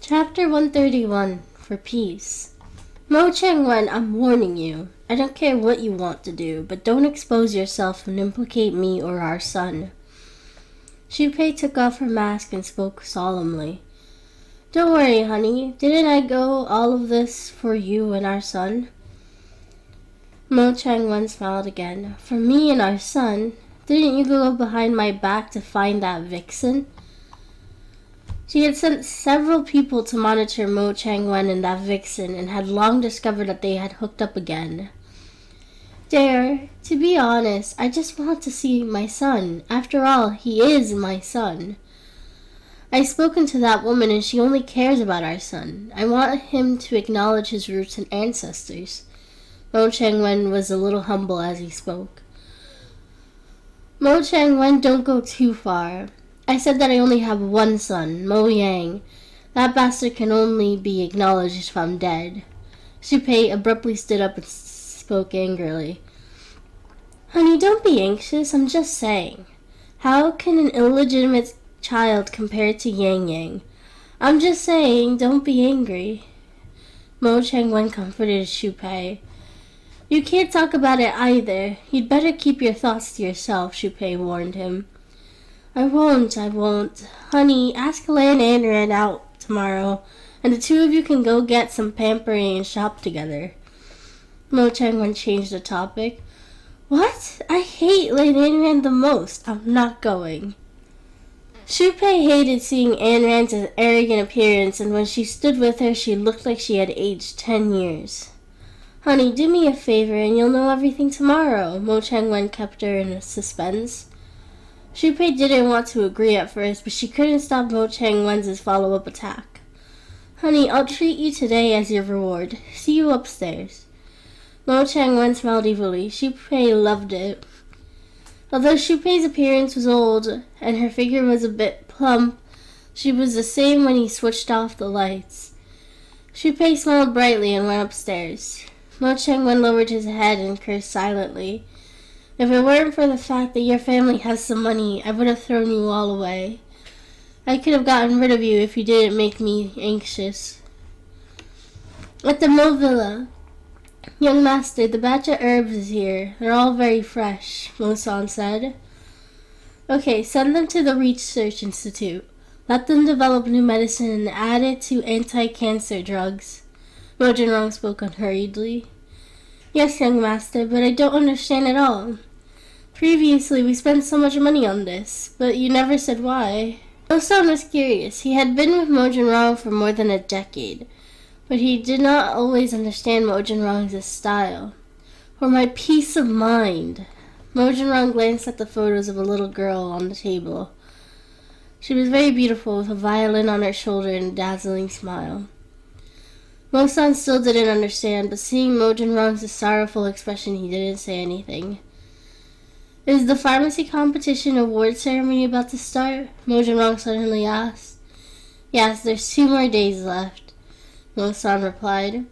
Chapter 131, For Peace. Mo Chang-wen, I'm warning you. I don't care what you want to do, but don't expose yourself and implicate me or our son. Shu-pei took off her mask and spoke solemnly. Don't worry, honey. Didn't I go all of this for you and our son? Mo Chang-wen smiled again. For me and our son? Didn't you go behind my back to find that vixen? She had sent several people to monitor Mo Chang-wen and that vixen and had long discovered that they had hooked up again. Dear, to be honest, I just want to see my son. After all, he is my son. I've spoken to that woman and she only cares about our son. I want him to acknowledge his roots and ancestors. Mo Chang-wen was a little humble as he spoke. Mo Chang-wen, don't go too far. I said that I only have one son, Mo Yang. That bastard can only be acknowledged if I'm dead. Shu-pei abruptly stood up and spoke angrily. Honey, don't be anxious. I'm just saying. How can an illegitimate child compare to Yang Yang? I'm just saying, don't be angry. Mo Chang-wen comforted Shu-pei. You can't talk about it either. You'd better keep your thoughts to yourself, Shu-pei warned him. I won't. Honey, ask Lan and Ran out tomorrow, and the two of you can go get some pampering and shop together. Mo Chang-wen changed the topic. What? I hate Lan and Ran the most. I'm not going. Shu-pei hated seeing Ayn Rand's arrogant appearance, and when she stood with her, she looked like she had aged 10 years. Honey, do me a favor and you'll know everything tomorrow. Mo Chang-wen kept her in suspense. Shu-pei didn't want to agree at first, but she couldn't stop Mo Chang-wen's follow-up attack. Honey, I'll treat you today as your reward. See you upstairs. Mo Chang-wen smiled evilly. Shu-pei loved it. Although Shu-pei's appearance was old and her figure was a bit plump, she was the same when he switched off the lights. Shu-pei smiled brightly and went upstairs. Mo Chang-wen lowered his head and cursed silently. If it weren't for the fact that your family has some money, I would have thrown you all away. I could have gotten rid of you if you didn't make me anxious. At the Mo Villa. Young master, the batch of herbs is here. They're all very fresh, Mo-san said. Okay, send them to the Research Institute. Let them develop new medicine and add it to anti-cancer drugs. Mo Jinrong spoke unhurriedly. Yes, young master, but I don't understand at all. Previously, we spent so much money on this, but you never said why. Mo-san was curious. He had been with Mo Jinrong for more than a decade, but he did not always understand Mo Jinrong's style. For my peace of mind. Mo Jinrong glanced at the photos of a little girl on the table. She was very beautiful, with a violin on her shoulder and a dazzling smile. Mo-san still didn't understand, but seeing Mo Jinrong's sorrowful expression, he didn't say anything. Is the pharmacy competition award ceremony about to start? Mo Jinrong suddenly asked. Yes, there's 2 more days left, Mo-san replied.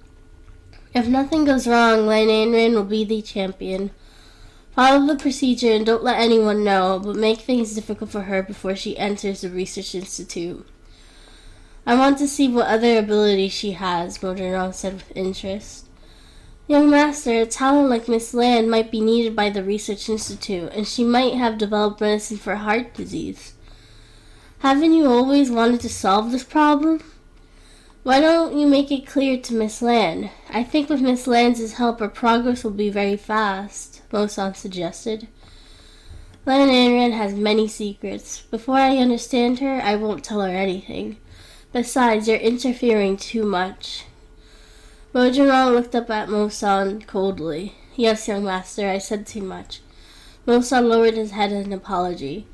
If nothing goes wrong, Lan Anran will be the champion. Follow the procedure and don't let anyone know, but make things difficult for her before she enters the Research Institute. I want to see what other abilities she has, Mo Jinrong said with interest. Young master, a talent like Miss Lan might be needed by the Research Institute, and she might have developed medicine for heart disease. Haven't you always wanted to solve this problem? Why don't you make it clear to Miss Lan? I think with Miss Lan's help, our progress will be very fast, Mo-san suggested. Lan Anran has many secrets. Before I understand her, I won't tell her anything. Besides, you're interfering too much. Mo Jinrong looked up at Mo-san coldly. Yes, young master, I said too much. Mo-san lowered his head in apology.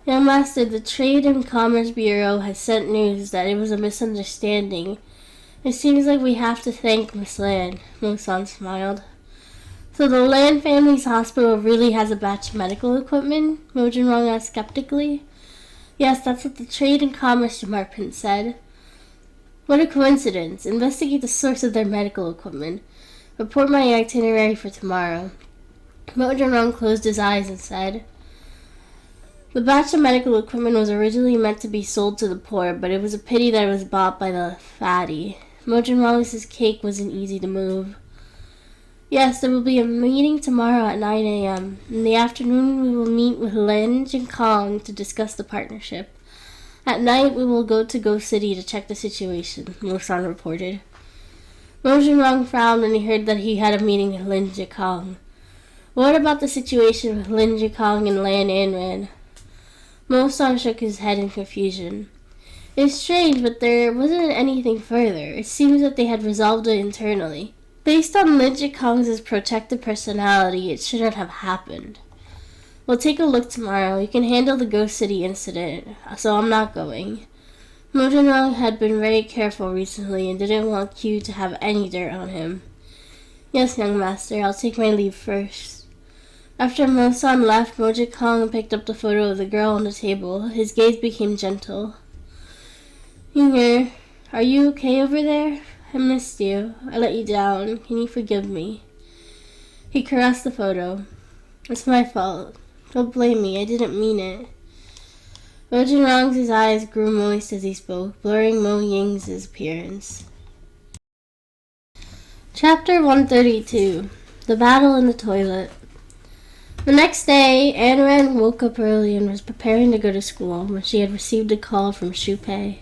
Young master, the Trade and Commerce Bureau has sent news that it was a misunderstanding. It seems like we have to thank Miss Lan. Mo-san smiled. So the Lan family's hospital really has a batch of medical equipment? Mo Jinrong asked skeptically. Yes, that's what the Trade and Commerce Department said. What a coincidence. Investigate the source of their medical equipment. Report my itinerary for tomorrow. Mo Jinrong closed his eyes and said, The batch of medical equipment was originally meant to be sold to the poor, but it was a pity that it was bought by the fatty. Mojin Wallace's cake wasn't easy to move. Yes, there will be a meeting tomorrow at 9 a.m. In the afternoon, we will meet with Lin Jinkong to discuss the partnership. At night, we will go to Ghost City to check the situation, Mosan reported. Mojin Rong frowned when he heard that he had a meeting with Lin Jinkong. What about the situation with Lin Jinkong and Lan Anran? Mosan shook his head in confusion. It's strange, but there wasn't anything further. It seems that they had resolved it internally. Based on Lin Jikong's protective personality, it shouldn't have happened. We'll take a look tomorrow. You can handle the Ghost City incident, so I'm not going. Mojin Rong had been very careful recently and didn't want Q to have any dirt on him. Yes, young master, I'll take my leave first. After Mosan left, Mojin Kong picked up the photo of the girl on the table. His gaze became gentle. Yinger, are you okay over there? I missed you. I let you down. Can you forgive me? He caressed the photo. It's my fault. Don't blame me. I didn't mean it. Mojin Rong's eyes grew moist as he spoke, blurring Mo Ying's appearance. Chapter 132. The Battle in the Toilet. The next day, Anran woke up early and was preparing to go to school when she had received a call from Shu Pei.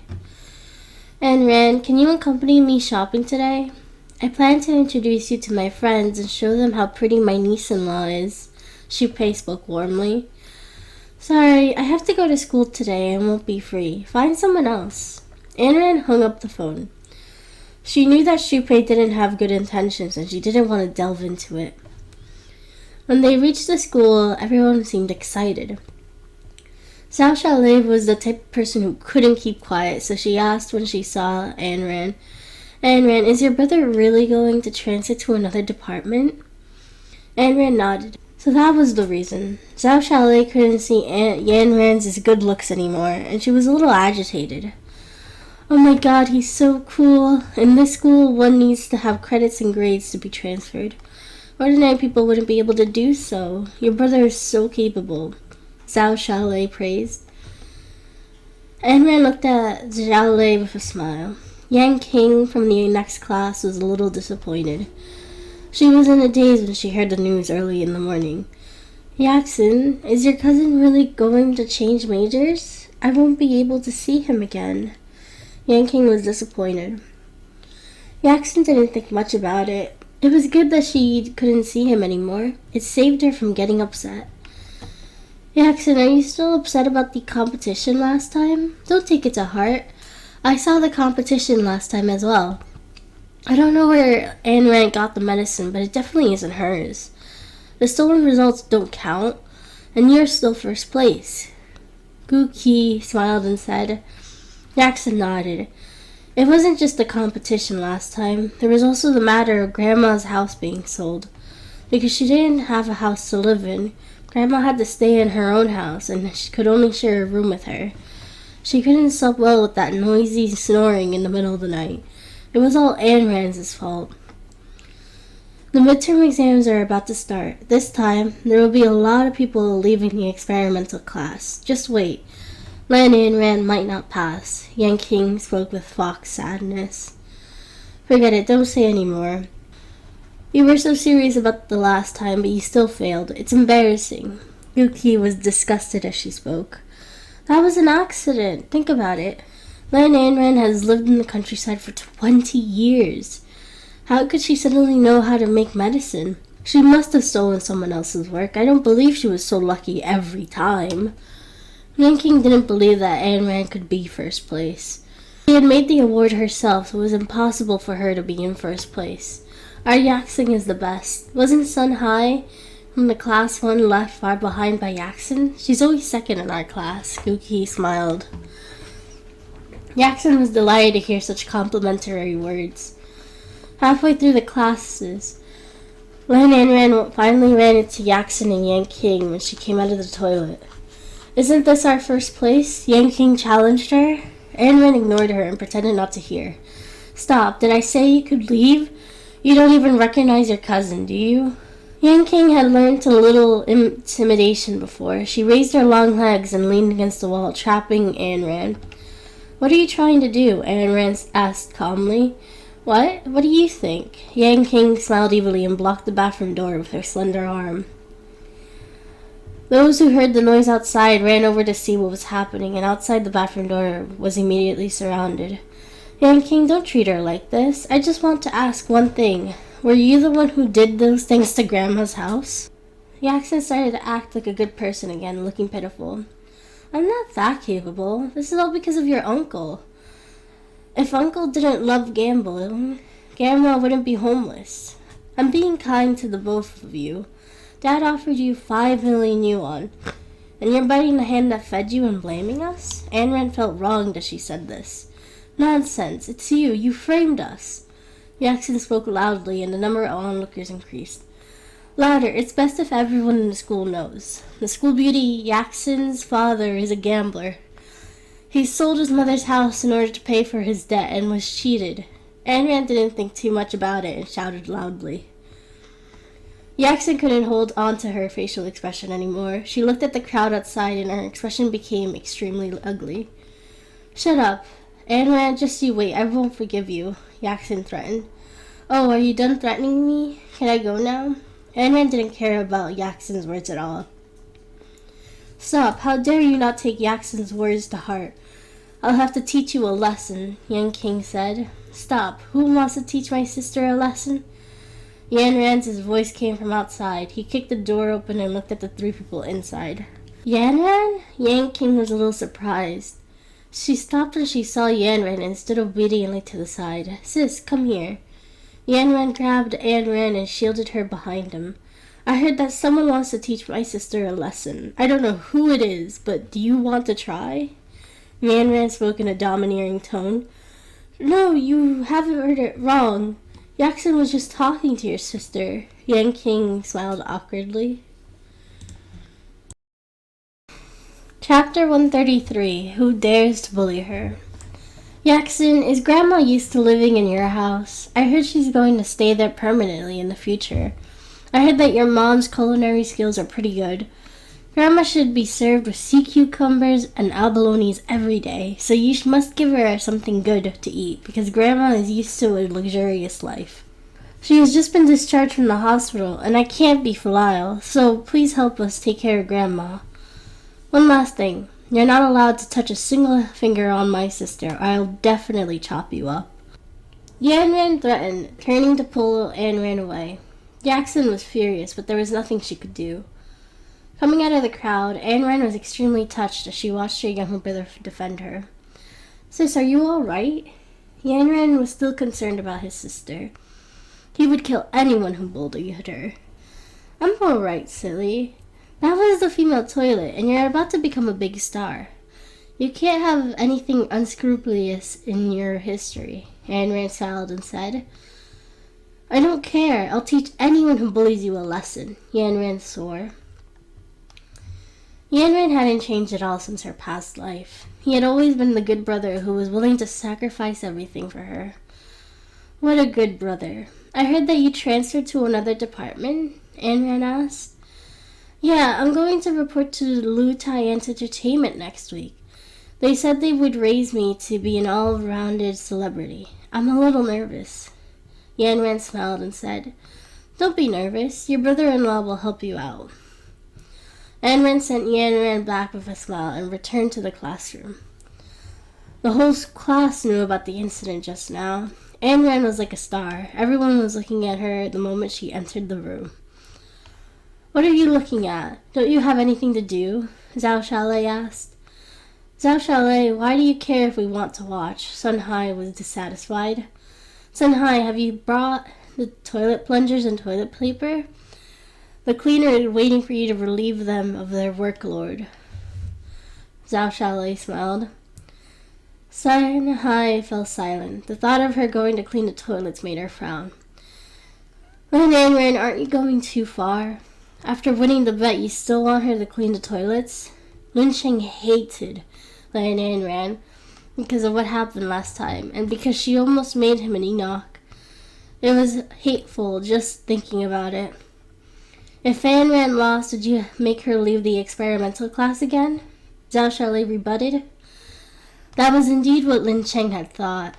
Anran, can you accompany me shopping today? I plan to introduce you to my friends and show them how pretty my niece-in-law is. Shu Pei spoke warmly. Sorry, I have to go to school today and won't be free. Find someone else. Anran hung up the phone. She knew that Shu Pei didn't have good intentions and she didn't want to delve into it. When they reached the school, everyone seemed excited. Xiao Xiaolei was the type of person who couldn't keep quiet, so she asked when she saw Anran, Anran, is your brother really going to transfer to another department? Anran nodded. So that was the reason. Xiao Xiaolei couldn't see Anran's good looks anymore, and she was a little agitated. Oh my god, he's so cool. In this school, one needs to have credits and grades to be transferred. Ordinary people wouldn't be able to do so. Your brother is so capable. Xiao Xiaolei praised. Anran looked at Xiaolei with a smile. Yang King from the next class was a little disappointed. She was in a daze when she heard the news early in the morning. Yaxin, is your cousin really going to change majors? I won't be able to see him again. Yang King was disappointed. Yaxin didn't think much about it. It was good that she couldn't see him anymore. It saved her from getting upset. Yaxin, are you still upset about the competition last time? Don't take it to heart. I saw the competition last time as well. I don't know where Anran got the medicine, but it definitely isn't hers. The stolen results don't count, and you're still first place. Gu Qi smiled and said. Yaxin nodded. It wasn't just the competition last time. There was also the matter of Grandma's house being sold. Because she didn't have a house to live in, Grandma had to stay in her own house, and she could only share a room with her. She couldn't sleep well with that noisy snoring in the middle of the night. It was all Anran's fault. The midterm exams are about to start. This time, there will be a lot of people leaving the experimental class. Just wait. Lan Anran might not pass. Yang King spoke with fox sadness. Forget it, don't say any more. You were so serious about the last time, but you still failed. It's embarrassing. Yuki was disgusted as she spoke. That was an accident. Think about it. Lan Anran has lived in the countryside for 20 years. How could she suddenly know how to make medicine? She must have stolen someone else's work. I don't believe she was so lucky every time. Yang King didn't believe that Anran could be first place. She had made the award herself, so it was impossible for her to be in first place. Our Yaxing is the best. Wasn't Sun Hai from the class 1 left far behind by Yaxin? She's always second in our class. Guki smiled. Yaxin was delighted to hear such complimentary words. Halfway through the classes, Lan Anran finally ran into Yaxin and Yang King when she came out of the toilet. Isn't this our first place? Yang King challenged her. Anran ignored her and pretended not to hear. Stop, did I say you could leave? You don't even recognize your cousin, do you? Yan King had learned a little intimidation before. She raised her long legs and leaned against the wall, trapping Ayn Rand. "What are you trying to do?" Ayn Rand asked calmly. "What? What do you think?" Yan King smiled evilly and blocked the bathroom door with her slender arm. Those who heard the noise outside ran over to see what was happening, and outside the bathroom door was immediately surrounded. "Yan King, don't treat her like this. I just want to ask one thing. Were you the one who did those things to Grandma's house?" Yaxon started to act like a good person again, looking pitiful. "I'm not that capable. This is all because of your uncle. If Uncle didn't love gambling, Grandma wouldn't be homeless. I'm being kind to the both of you. Dad offered you 5 million yuan, and you're biting the hand that fed you and blaming us?" Ayn Rand felt wronged as she said this. "Nonsense. It's you. You framed us." Yaxon spoke loudly, and the number of onlookers increased. "Louder. It's best if everyone in the school knows. The school beauty, Yaxon's father, is a gambler. He sold his mother's house in order to pay for his debt and was cheated." Ayn Rand didn't think too much about it and shouted loudly. Yaxon couldn't hold on to her facial expression anymore. She looked at the crowd outside and her expression became extremely ugly. "Shut up. Ayn Rand, just you wait. I won't forgive you," Yaxon threatened. "Oh, are you done threatening me? Can I go now?" Ayn Rand didn't care about Yaxon's words at all. "Stop. How dare you not take Yaxon's words to heart? I'll have to teach you a lesson," Yan King said. "Stop. Who wants to teach my sister a lesson?" Yan Rand's voice came from outside. He kicked the door open and looked at the 3 people inside. "Yan Rand?" Yan King was a little surprised. She stopped when she saw Yan Rand and stood obediently to the side. "Sis, come here." Yan Rand grabbed Ayn Rand and shielded her behind him. "I heard that someone wants to teach my sister a lesson. I don't know who it is, but do you want to try?" Yan Rand spoke in a domineering tone. "No, you haven't heard it wrong. Yaxon was just talking to your sister." Yan King smiled awkwardly. Chapter 133. Who Dares to Bully Her? "Yaxon, is Grandma used to living in your house? I heard she's going to stay there permanently in the future. I heard that your mom's culinary skills are pretty good. Grandma should be served with sea cucumbers and abalones every day, so you must give her something good to eat, because Grandma is used to a luxurious life. She has just been discharged from the hospital, and I can't be filial, so please help us take care of Grandma. One last thing. You're not allowed to touch a single finger on my sister, or I'll definitely chop you up." Yan Rand threatened, turning to pull Ayn Rand away. Yaxon was furious, but there was nothing she could do. Coming out of the crowd, Ayn Rand was extremely touched as she watched her younger brother defend her. "Sis, are you all right?" Yan Rand was still concerned about his sister. He would kill anyone who bullied her. "I'm all right, silly. That was the female toilet, and you're about to become a big star. You can't have anything unscrupulous in your history," Ayn Rand smiled and said. "I don't care. I'll teach anyone who bullies you a lesson," Yan Rand swore. Yan Rand hadn't changed at all since her past life. He had always been the good brother who was willing to sacrifice everything for her. "What a good brother. I heard that you transferred to another department?" Ayn Rand asked. "Yeah, I'm going to report to Lu Taiyan's entertainment next week. They said they would raise me to be an all-rounded celebrity. I'm a little nervous." Yan Rand smiled and said, "Don't be nervous. Your brother-in-law will help you out." Ayn Rand sent Yan Rand back with a smile and returned to the classroom. The whole class knew about the incident just now. Ayn Rand was like a star. Everyone was looking at her the moment she entered the room. "What are you looking at? Don't you have anything to do?" Zhao Xiaolei asked. "Zhao Xiaolei, why do you care if we want to watch?" Sun Hai was dissatisfied. "Sun Hai, have you brought the toilet plungers and toilet paper? The cleaner is waiting for you to relieve them of their workload." Zhao Xiaolei smiled. Sun Hai fell silent. The thought of her going to clean the toilets made her frown. "Lin Ayn Rand, aren't you going too far? After winning the bet, you still want her to clean the toilets?" Lin Sheng hated Lin Ayn Rand because of what happened last time, and because she almost made him an Enoch. It was hateful just thinking about it. If Fan ran lost, would you make her leave the experimental class again? Zhao Xiaolei rebutted. That was indeed what Lin Cheng had thought.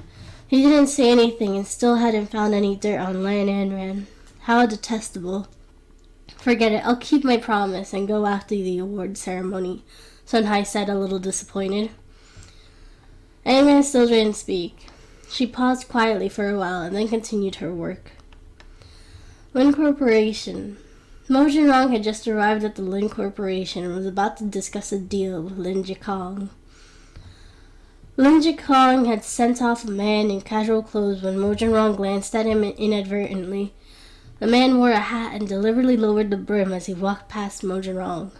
He didn't say anything and still hadn't found any dirt on Lan Anran. How detestable. Forget it, I'll keep my promise and go after the award ceremony, Sun Hai said, a little disappointed. Anran still didn't speak. She paused quietly for a while and then continued her work. Lin Corporation. Mo Jinrong had just arrived at the Lin Corporation and was about to discuss a deal with Lin Jikong. Lin Jikong had sent off a man in casual clothes when Mo Jinrong glanced at him inadvertently. The man wore a hat and deliberately lowered the brim as he walked past Mo Jinrong.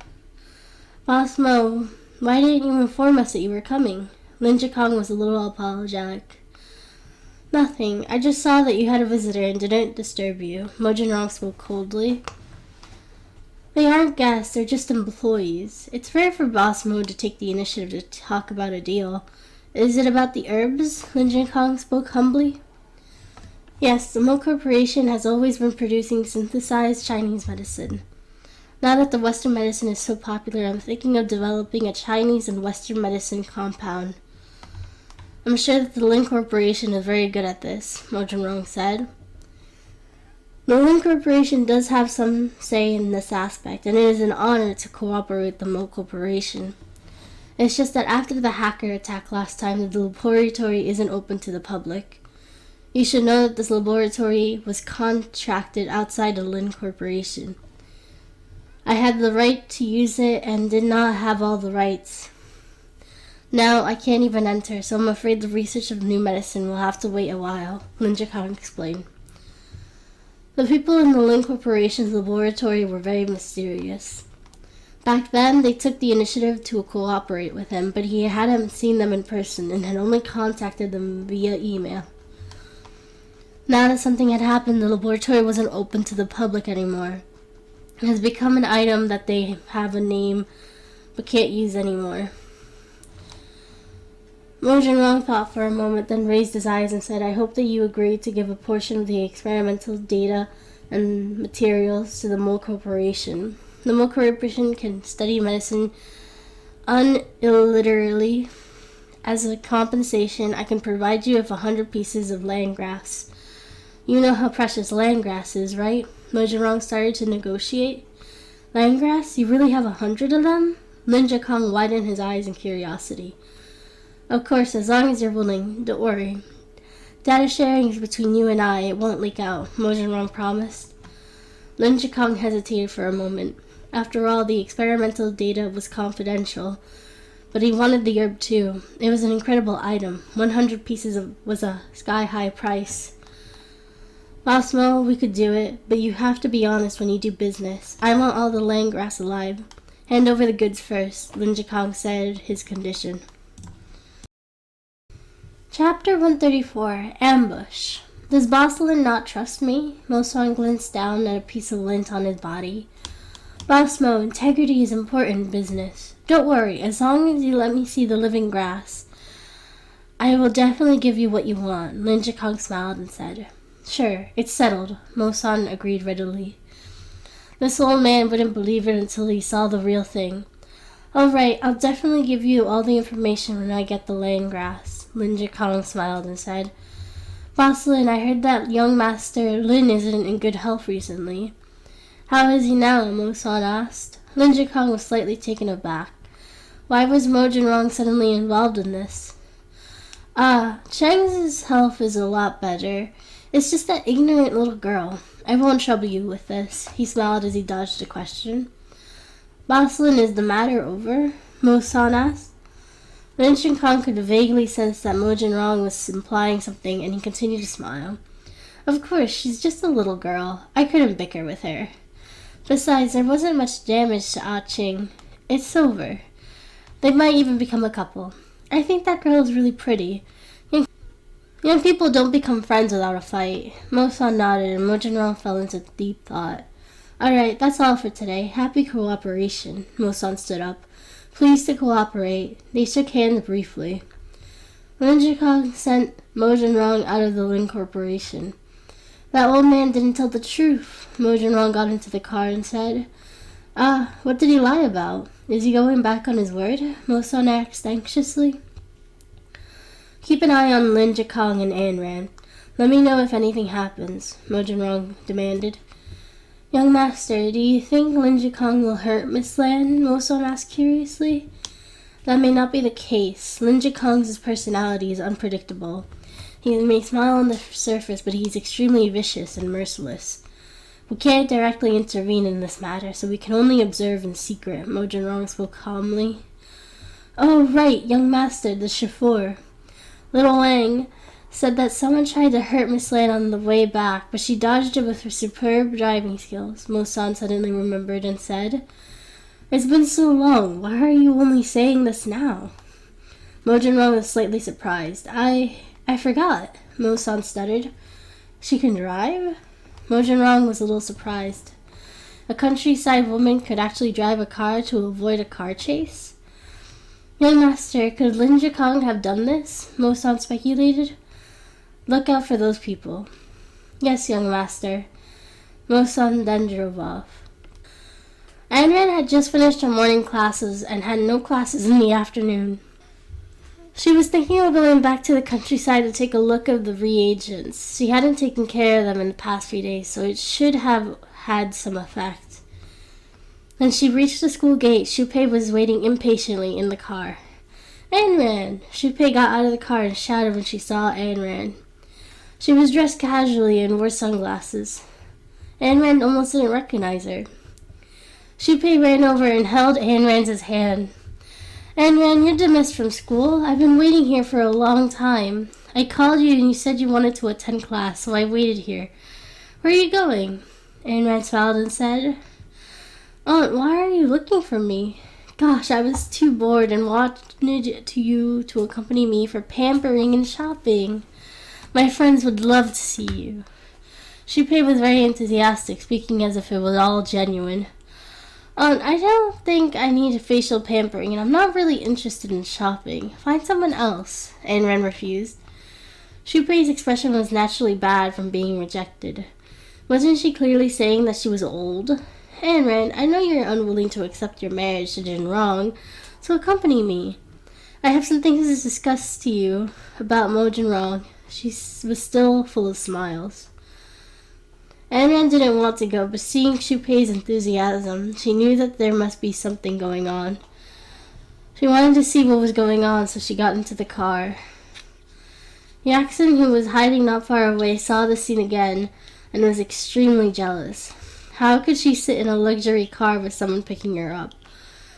Boss Mo, why didn't you inform us that you were coming? Lin Jikong was a little apologetic. Nothing. I just saw that you had a visitor and didn't disturb you. Mo Jinrong spoke coldly. They aren't guests, they're just employees. It's rare for Boss Mo to take the initiative to talk about a deal. Is it about the herbs? Lin Jikong spoke humbly. Yes, the Mo Corporation has always been producing synthesized Chinese medicine. Now that the Western medicine is so popular, I'm thinking of developing a Chinese and Western medicine compound. I'm sure that the Lin Corporation is very good at this, Mo Jinrong said. The Lin Corporation does have some say in this aspect, and it is an honor to cooperate with the Mo Corporation. It's just that after the hacker attack last time, the laboratory isn't open to the public. You should know that this laboratory was contracted outside the Lin Corporation. I had the right to use it and did not have all the rights. Now I can't even enter, so I'm afraid the research of new medicine will have to wait a while, Lin Jikong explained. The people in the Lin Corporation's laboratory were very mysterious. Back then, they took the initiative to cooperate with him, but he hadn't seen them in person and had only contacted them via email. Now that something had happened, the laboratory wasn't open to the public anymore. It has become an item that they have a name but can't use anymore. Mo Jinrong thought for a moment, then raised his eyes and said, I hope that you agree to give a portion of the experimental data and materials to the Mo Corporation. The Mo Corporation can study medicine unilliterally. As a compensation, I can provide you with 100 pieces of land grass. You know how precious land grass is, right? Mo Jinrong started to negotiate. Land grass? You really have 100 of them? Lin Jikong widened his eyes in curiosity. Of course, as long as you're willing. Don't worry. Data sharing is between you and I. It won't leak out, Mo Jinrong promised. Lin Jikong hesitated for a moment. After all, the experimental data was confidential. But he wanted the herb too. It was an incredible item. 100 pieces was a sky-high price. Boss Mo, we could do it, but you have to be honest when you do business. I want all the land grass alive. Hand over the goods first, Lin Jikong said his condition. Chapter 134, Ambush. Does Boss Lin not trust me? Mo Song glanced down at a piece of lint on his body. Boss Mo, integrity is important in business. Don't worry, as long as you let me see the living grass, I will definitely give you what you want, Lin Jikong smiled and said. Sure, it's settled, Mo Song agreed readily. This old man wouldn't believe it until he saw the real thing. All right, I'll definitely give you all the information when I get the land grass, Lin Jikong smiled and said. Boss Lin, I heard that young Master Lin isn't in good health recently. How is he now? Mo Song asked. Lin Jikong was slightly taken aback. Why was Mo Jinrong suddenly involved in this? Cheng's health is a lot better. It's just that ignorant little girl. I won't trouble you with this, he smiled as he dodged the question. Boss Lin, is the matter over? Mo Song asked. Lin Jikong could vaguely sense that Mo Jinrong was implying something, and he continued to smile. Of course, she's just a little girl. I couldn't bicker with her. Besides, there wasn't much damage to Ah Ching. It's over. They might even become a couple. I think that girl is really pretty. Young people don't become friends without a fight. Mo Song nodded, and Mo Jinrong fell into deep thought. All right, that's all for today. Happy cooperation. Mo Song stood up. Pleased to cooperate. They shook hands briefly. Lin Jikong sent Mo Jinrong out of the Lin Corporation. That old man didn't tell the truth. Mo Jinrong got into the car and said, what did he lie about? Is he going back on his word? Mo Sun asked anxiously. Keep an eye on Lin Jikong and Ayn Rand. Let me know if anything happens, Mo Jinrong demanded. Young master, do you think Lin Jikong will hurt Miss Lan? Mo Sun asked curiously. That may not be the case. Lin Jikong's personality is unpredictable. He may smile on the surface, but he's extremely vicious and merciless. We can't directly intervene in this matter, so we can only observe in secret, Mo Jinrong spoke calmly. Oh, right, young master, the chauffeur. Little Wang said that someone tried to hurt Miss Lan on the way back, but she dodged it with her superb driving skills, Mo San suddenly remembered and said. It's been so long. Why are you only saying this now? Mo Jinrong was slightly surprised. I forgot, Mo San stuttered. She can drive? Mo Jinrong was a little surprised. A countryside woman could actually drive a car to avoid a car chase? Young master, could Lin Jikong have done this? Mo San speculated. Look out for those people. Yes, young master. Mo San then drove off. Ayn Rand had just finished her morning classes and had no classes in the afternoon. She was thinking of going back to the countryside to take a look at the reagents. She hadn't taken care of them in the past few days, so it should have had some effect. When she reached the school gate, Shu Pei was waiting impatiently in the car. Ayn Rand! Shu Pei got out of the car and shouted when she saw Ayn Rand. She was dressed casually and wore sunglasses. Ayn Rand almost didn't recognize her. Shu Pei ran over and held Ayn Rand's hand. Ayn Rand, you're dismissed from school. I've been waiting here for a long time. I called you and you said you wanted to attend class, so I waited here. Where are you going? Ayn Rand smiled and said, Aunt, why are you looking for me? Gosh, I was too bored and wanted you to accompany me for pampering and shopping. My friends would love to see you. Shu Pei was very enthusiastic, speaking as if it was all genuine. I don't think I need facial pampering, and I'm not really interested in shopping. Find someone else. Ayn Rand refused. Shu Pei's expression was naturally bad from being rejected. Wasn't she clearly saying that she was old? Ayn Rand, I know you're unwilling to accept your marriage to Jin Rong, so accompany me. I have some things to discuss to you about Mo Jinrong. She was still full of smiles. Ayn Rand didn't want to go, but seeing Shu Pei's enthusiasm, she knew that there must be something going on. She wanted to see what was going on, so she got into the car. Yaxin, who was hiding not far away, saw the scene again and was extremely jealous. How could she sit in a luxury car with someone picking her up?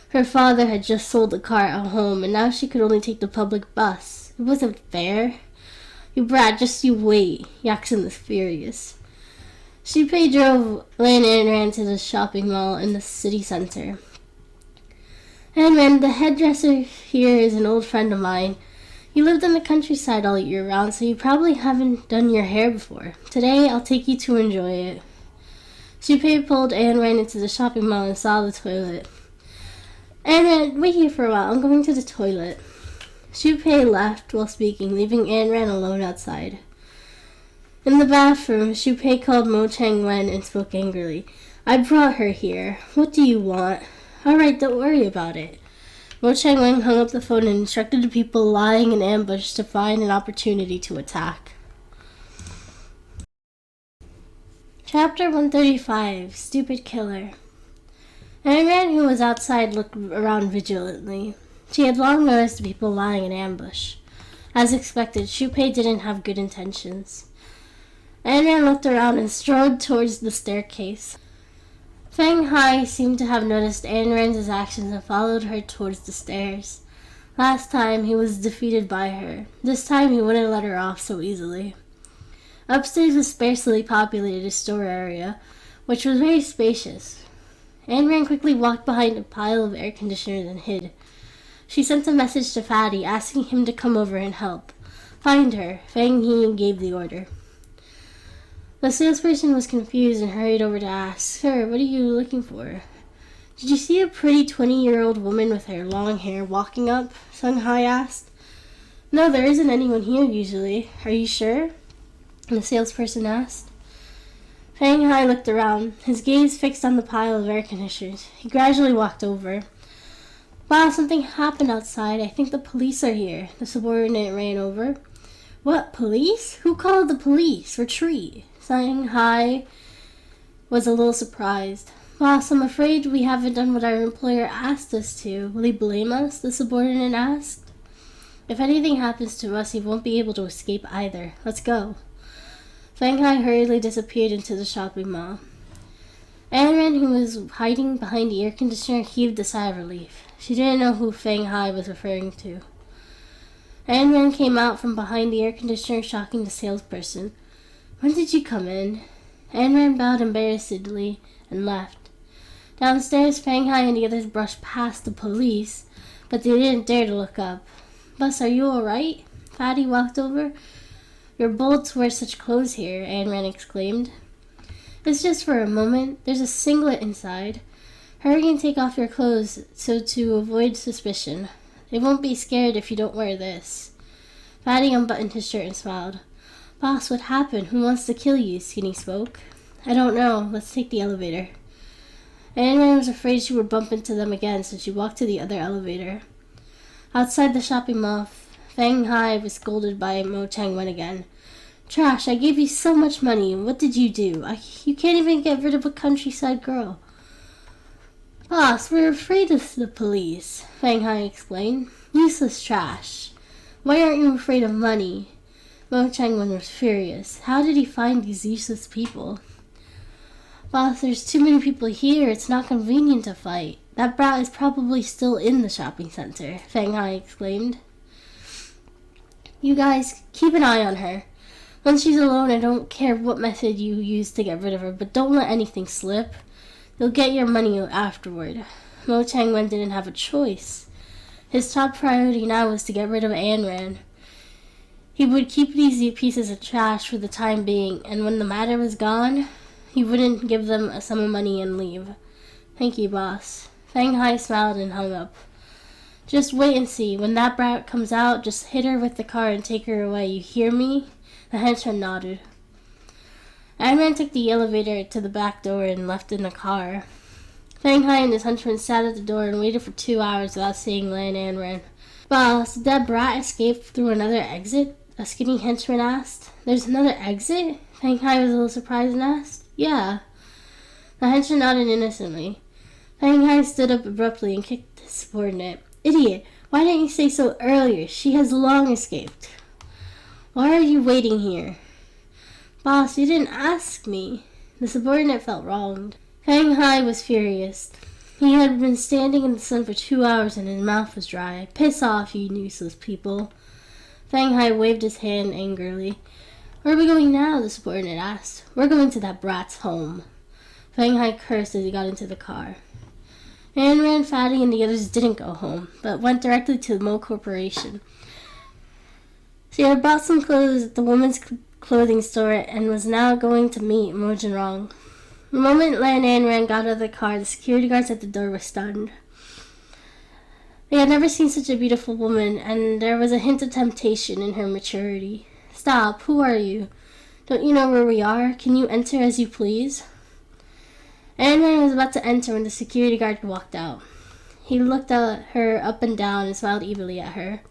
Her father had just sold the car at home, and now she could only take the public bus. It wasn't fair. You brat, just you wait. Yaxin was furious. Shu Pei drove Lan and Rand to the shopping mall in the city center. Ayn Rand, the hairdresser here is an old friend of mine. You lived in the countryside all year round, so you probably haven't done your hair before. Today, I'll take you to enjoy it. Shu Pei pulled Ayn Rand into the shopping mall and saw the toilet. Ayn Rand, wait here for a while. I'm going to the toilet. Shu Pei left while speaking, leaving Ayn Rand alone outside. In the bathroom, Shu Pei called Mo Chang-wen and spoke angrily. I brought her here. What do you want? All right, don't worry about it. Mo Chang-wen hung up the phone and instructed the people lying in ambush to find an opportunity to attack. Chapter 135, Stupid Killer. Ayn Rand, who was outside, looked around vigilantly. She had long noticed the people lying in ambush. As expected, Shu Pei didn't have good intentions. Ayn Rand looked around and strode towards the staircase. Feng Hai seemed to have noticed Ayn Rand's actions and followed her towards the stairs. Last time, he was defeated by her. This time, he wouldn't let her off so easily. Upstairs was sparsely populated store area, which was very spacious. Ayn Rand quickly walked behind a pile of air conditioners and hid. She sent a message to Fatty, asking him to come over and help. Find her. Feng He gave the order. The salesperson was confused and hurried over to ask, Sir, what are you looking for? Did you see a pretty 20-year-old woman with her long hair walking up? Sung Hai asked. No, there isn't anyone here usually. Are you sure? The salesperson asked. Fang Hai looked around, his gaze fixed on the pile of air conditioners. He gradually walked over. Wow, something happened outside. I think the police are here. The subordinate ran over. What, police? Who called the police? Retreat. Fang Hai was a little surprised. Boss, I'm afraid we haven't done what our employer asked us to. Will he blame us? The subordinate asked. If anything happens to us, he won't be able to escape either. Let's go. Fang Hai hurriedly disappeared into the shopping mall. Anran, who was hiding behind the air conditioner, heaved a sigh of relief. She didn't know who Fang Hai was referring to. Anran came out from behind the air conditioner, shocking the salesperson. When did you come in? Anran bowed embarrassedly and left. Downstairs, Fang Hai and the others brushed past the police, but they didn't dare to look up. Bus, are you all right? Fatty walked over. You're bold to wear such clothes here, Anran exclaimed. It's just for a moment. There's a singlet inside. Hurry and take off your clothes so to avoid suspicion. They won't be scared if you don't wear this. Fatty unbuttoned his shirt and smiled. Boss, what happened? Who wants to kill you? Skinny spoke. I don't know. Let's take the elevator. Anran was afraid she would bump into them again, so she walked to the other elevator. Outside the shopping mall, Fang Hai was scolded by Mo Chang-wen again. Trash, I gave you so much money. What did you do? You can't even get rid of a countryside girl. Boss, we're afraid of the police, Fang Hai explained. Useless trash. Why aren't you afraid of money? Mo Chang-wen was furious. How did he find these useless people? Boss, there's too many people here. It's not convenient to fight. That brat is probably still in the shopping center, Fang Hai exclaimed. You guys, keep an eye on her. When she's alone, I don't care what method you use to get rid of her, but don't let anything slip. You'll get your money afterward. Mo Chang-wen didn't have a choice. His top priority now was to get rid of Anran. He would keep these pieces of trash for the time being, and when the matter was gone, he wouldn't give them a sum of money and leave. Thank you, boss. Fang Hai smiled and hung up. Just wait and see. When that brat comes out, just hit her with the car and take her away. You hear me? The henchman nodded. Anran took the elevator to the back door and left in the car. Fang Hai and his henchman sat at the door and waited for 2 hours without seeing Lan Anran. Boss, did that brat escape through another exit? A skinny henchman asked. There's another exit? Fang Hai was a little surprised and asked. Yeah. The henchman nodded innocently. Fang Hai stood up abruptly and kicked his subordinate. Idiot! Why didn't you say so earlier? She has long escaped. Why are you waiting here? Boss, you didn't ask me. The subordinate felt wronged. Fang Hai was furious. He had been standing in the sun for 2 hours and his mouth was dry. Piss off, you useless people. Fang Hai waved his hand angrily. Where are we going now? The subordinate asked. We're going to that brat's home. Fang Hai cursed as he got into the car. Anran, Fatty, and the others didn't go home, but went directly to the Mo Corporation. She had bought some clothes at the women's clothing store and was now going to meet Mo Jinrong. The moment Lan Anran got out of the car, the security guards at the door were stunned. They had never seen such a beautiful woman, and there was a hint of temptation in her maturity. Stop, who are you? Don't you know where we are? Can you enter as you please? Anran was about to enter when the security guard walked out. He looked at her up and down and smiled evilly at her.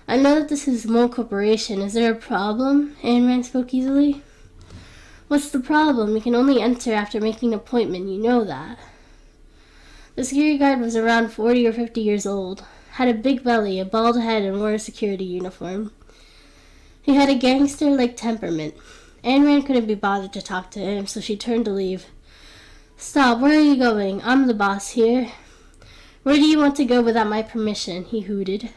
I know that this is Mo Corporation. Is there a problem? Anran spoke easily. What's the problem? You can only enter after making an appointment. You know that. The security guard was around 40 or 50 years old, had a big belly, a bald head, and wore a security uniform. He had a gangster-like temperament. Anran couldn't be bothered to talk to him, so she turned to leave. Stop, where are you going? I'm the boss here. Where do you want to go without my permission? He hooted.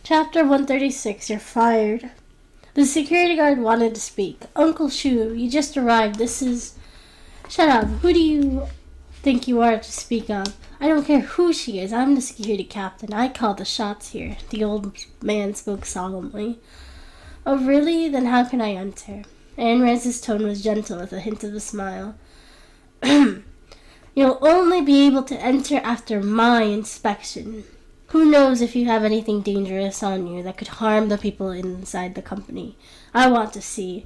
Chapter 136, You're fired. The security guard wanted to speak. Uncle Shu, you just arrived. This is... Shut up. Who do you think you are to speak up? I don't care who she is. I'm the security captain. I call the shots here. The old man spoke solemnly. Oh, really? Then how can I enter? Anran's tone was gentle with a hint of a smile. You'll only be able to enter after my inspection. Who knows if you have anything dangerous on you that could harm the people inside the company? I want to see.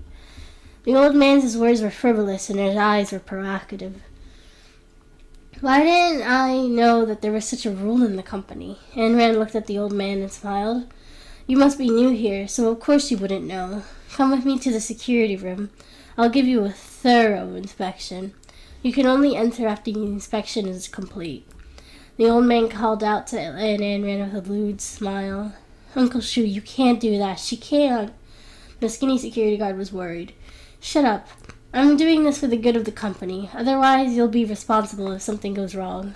The old man's words were frivolous and his eyes were provocative. Why didn't I know that there was such a rule in the company? Ayn Rand looked at the old man and smiled. You must be new here, so of course you wouldn't know. Come with me to the security room. I'll give you a thorough inspection. You can only enter after the inspection is complete. The old man called out to Ayn Rand with a lewd smile. Uncle Shu, you can't do that. She can't. The skinny security guard was worried. Shut up. I'm doing this for the good of the company. Otherwise, you'll be responsible if something goes wrong.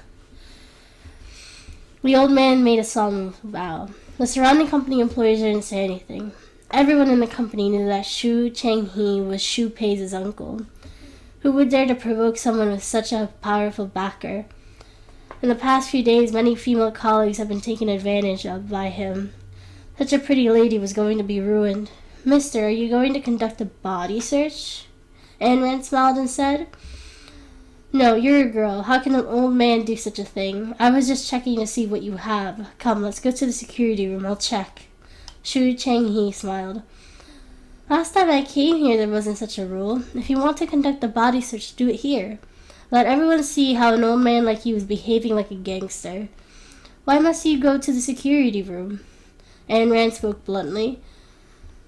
The old man made a solemn vow. The surrounding company employees didn't say anything. Everyone in the company knew that Shu Cheng-hee was Shu Pei's uncle. Who would dare to provoke someone with such a powerful backer? In the past few days, many female colleagues have been taken advantage of by him. Such a pretty lady was going to be ruined. Mister, are you going to conduct a body search? Ayn Rand smiled and said, No, you're a girl. How can an old man do such a thing? I was just checking to see what you have. Come, let's go to the security room. I'll check. Shu Cheng-hee smiled. Last time I came here, there wasn't such a rule. If you want to conduct a body search, do it here. Let everyone see how an old man like you is behaving like a gangster. Why must you go to the security room? Ayn Rand spoke bluntly.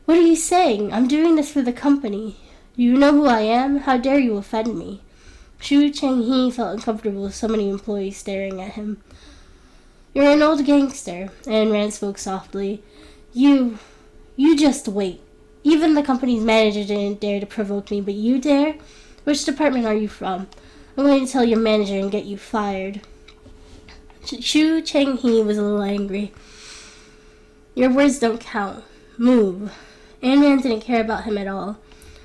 What are you saying? I'm doing this for the company. Do you know who I am? How dare you offend me? Shu Cheng-hee felt uncomfortable with so many employees staring at him. You're an old gangster, Ayn Rand spoke softly. You just wait. Even the company's manager didn't dare to provoke me, but you dare? Which department are you from? I'm going to tell your manager and get you fired. Shu Cheng-hee was a little angry. Your words don't count. Move. Ayn Rand didn't care about him at all.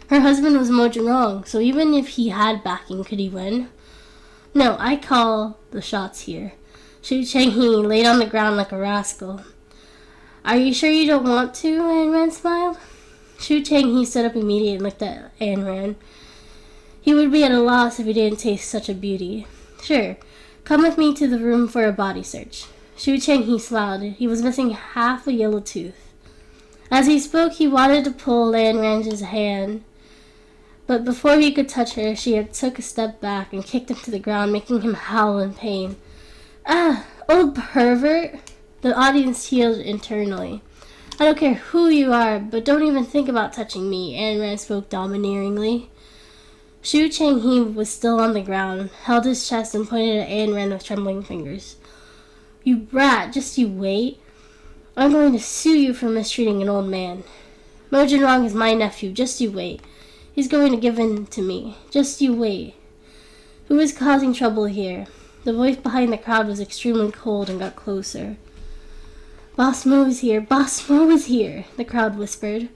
Her husband was Mo Jinrong, so even if he had backing, could he win? No, I call the shots here. Shu Cheng-hee laid on the ground like a rascal. Are you sure you don't want to? Ayn Rand smiled. Shu Cheng-hee stood up immediately and looked at Ayn Rand. He would be at a loss if he didn't taste such a beauty. Sure. Come with me to the room for a body search. Shu Cheng-hee smiled. He was missing half a yellow tooth. As he spoke, he wanted to pull Ayn Rand's hand. But before he could touch her, she had took a step back and kicked him to the ground, making him howl in pain. Ah, old pervert! The audience yelled internally. I don't care who you are, but don't even think about touching me, Ayn Rand spoke domineeringly. Shu Cheng-hee was still on the ground, held his chest, and pointed at Ayn Rand with trembling fingers. You brat, just you wait. I'm going to sue you for mistreating an old man. Mo Jinrong is my nephew, just you wait. He's going to give in to me. Just you wait. Who is causing trouble here? The voice behind the crowd was extremely cold and got closer. Boss Mo is here. Boss Mo is here, the crowd whispered.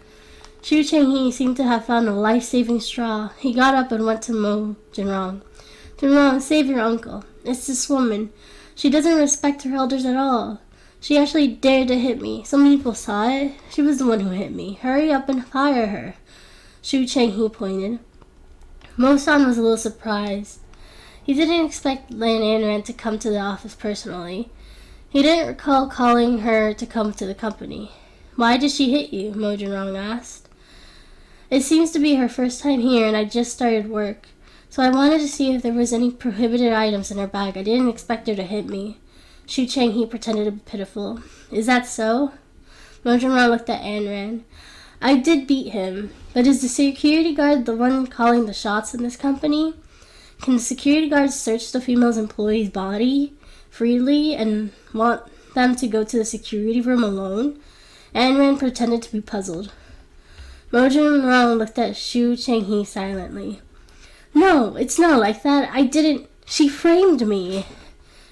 Shu Cheng-hee seemed to have found a life-saving straw. He got up and went to Mo Jinrong. Jinrong, save your uncle. It's this woman. She doesn't respect her elders at all. She actually dared to hit me. Some people saw it. She was the one who hit me. Hurry up and fire her. Shu Cheng-hee pointed. Mo-san was a little surprised. He didn't expect Ayn Rand to come to the office personally. He didn't recall calling her to come to the company. Why did she hit you? Mo Jinrong asked. It seems to be her first time here, and I just started work. So I wanted to see if there was any prohibited items in her bag. I didn't expect her to hit me. Shu Cheng-hee pretended to be pitiful. Is that so? Mo Jinrong looked at Ayn Rand. I did beat him, but is the security guard the one calling the shots in this company? Can the security guard search the female employee's body freely and want them to go to the security room alone? Ayn Rand pretended to be puzzled. Mo Jinrong looked at Shu Cheng-hee silently. No, it's not like that. I didn't. She framed me.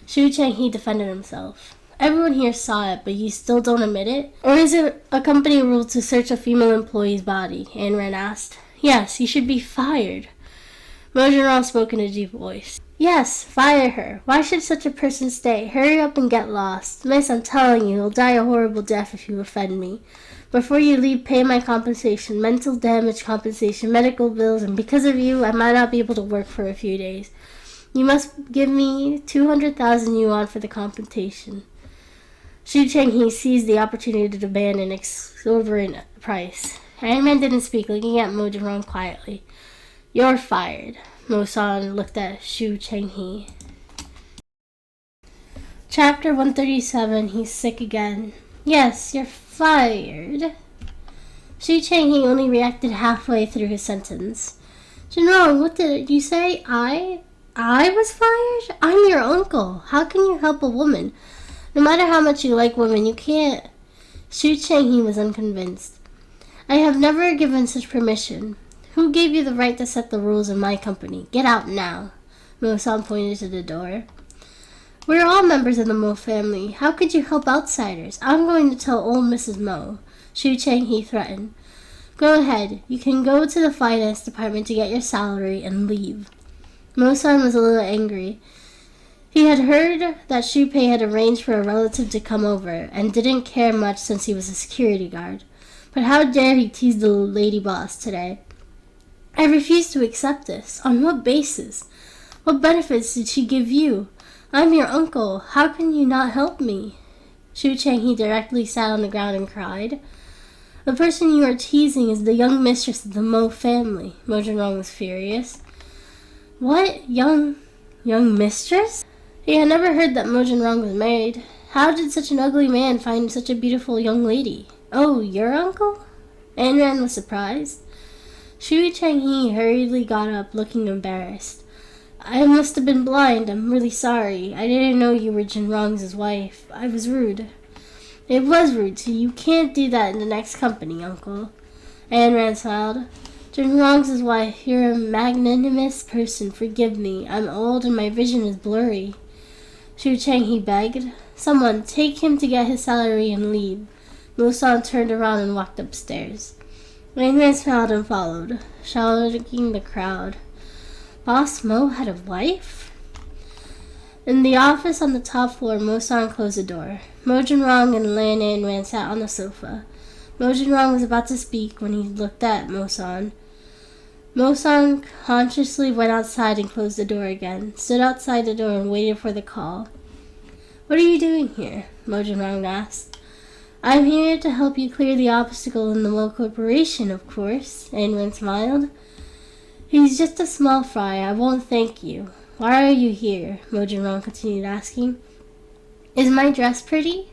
Shu Cheng-hee defended himself. Everyone here saw it, but you still don't admit it? Or is it a company rule to search a female employee's body? Ayn Rand asked. Yes, you should be fired. Mo Jinrong spoke in a deep voice. Yes, fire her. Why should such a person stay? Hurry up and get lost. Miss, I'm telling you, you'll die a horrible death if you offend me. Before you leave, pay my compensation, mental damage compensation, medical bills, and because of you, I might not be able to work for a few days. You must give me 200,000 yuan for the compensation. Shu Cheng-hee seized the opportunity to demand an exorbitant price. Ayn Rand didn't speak, looking at Mo Jinrong quietly. You're fired. Mo San looked at Xu Chenghe. Chapter 137, he's sick again. Yes, you're fired. Xu Chenghe only reacted halfway through his sentence. Jinrong, what did you say? I was fired? I'm your uncle. How can you help a woman? No matter how much you like women, you can't. Xu Chenghe was unconvinced. I have never given such permission. Who gave you the right to set the rules in my company? Get out now. Mo San pointed to the door. We're all members of the Mo family. How could you help outsiders? I'm going to tell old Mrs. Mo. Xu Chenghe threatened. Go ahead. You can go to the finance department to get your salary and leave. Mo San was a little angry. He had heard that Xu Pei had arranged for a relative to come over and didn't care much since he was a security guard. But how dare he tease the lady boss today? I refuse to accept this. On what basis? What benefits did she give you? I'm your uncle. How can you not help me? Xu Chenghe directly sat on the ground and cried. The person you are teasing is the young mistress of the Mo family. Mo Jinrong was furious. What? Young mistress? He had never heard that Mo Jinrong was married. How did such an ugly man find such a beautiful young lady? Oh, your uncle? Ayn Rand was surprised. Xu Chenghe hurriedly got up, looking embarrassed. I must have been blind. I'm really sorry. I didn't know you were Jinrong's wife. I was rude. It was rude, so you can't do that in the next company, Uncle. Ayn Rand smiled. Jinrong's wife, you're a magnanimous person. Forgive me. I'm old and my vision is blurry. Xu Chenghe begged. Someone, take him to get his salary and leave. Mo San turned around and walked upstairs. Ayn Rand smiled and followed, shouting the crowd. Boss Mo had a wife? In the office on the top floor, Mo San closed the door. Mo Jinrong and Lan Ayn Rand sat on the sofa. Mo Jinrong was about to speak when he looked at Mo San. Mo San consciously went outside and closed the door again, stood outside the door and waited for the call. What are you doing here? Mo Jinrong asked. I'm here to help you clear the obstacle in the Mo Corporation, of course, Ayn Rand smiled. He's just a small fry. I won't thank you. Why are you here? Mo Jinrong continued asking. Is my dress pretty?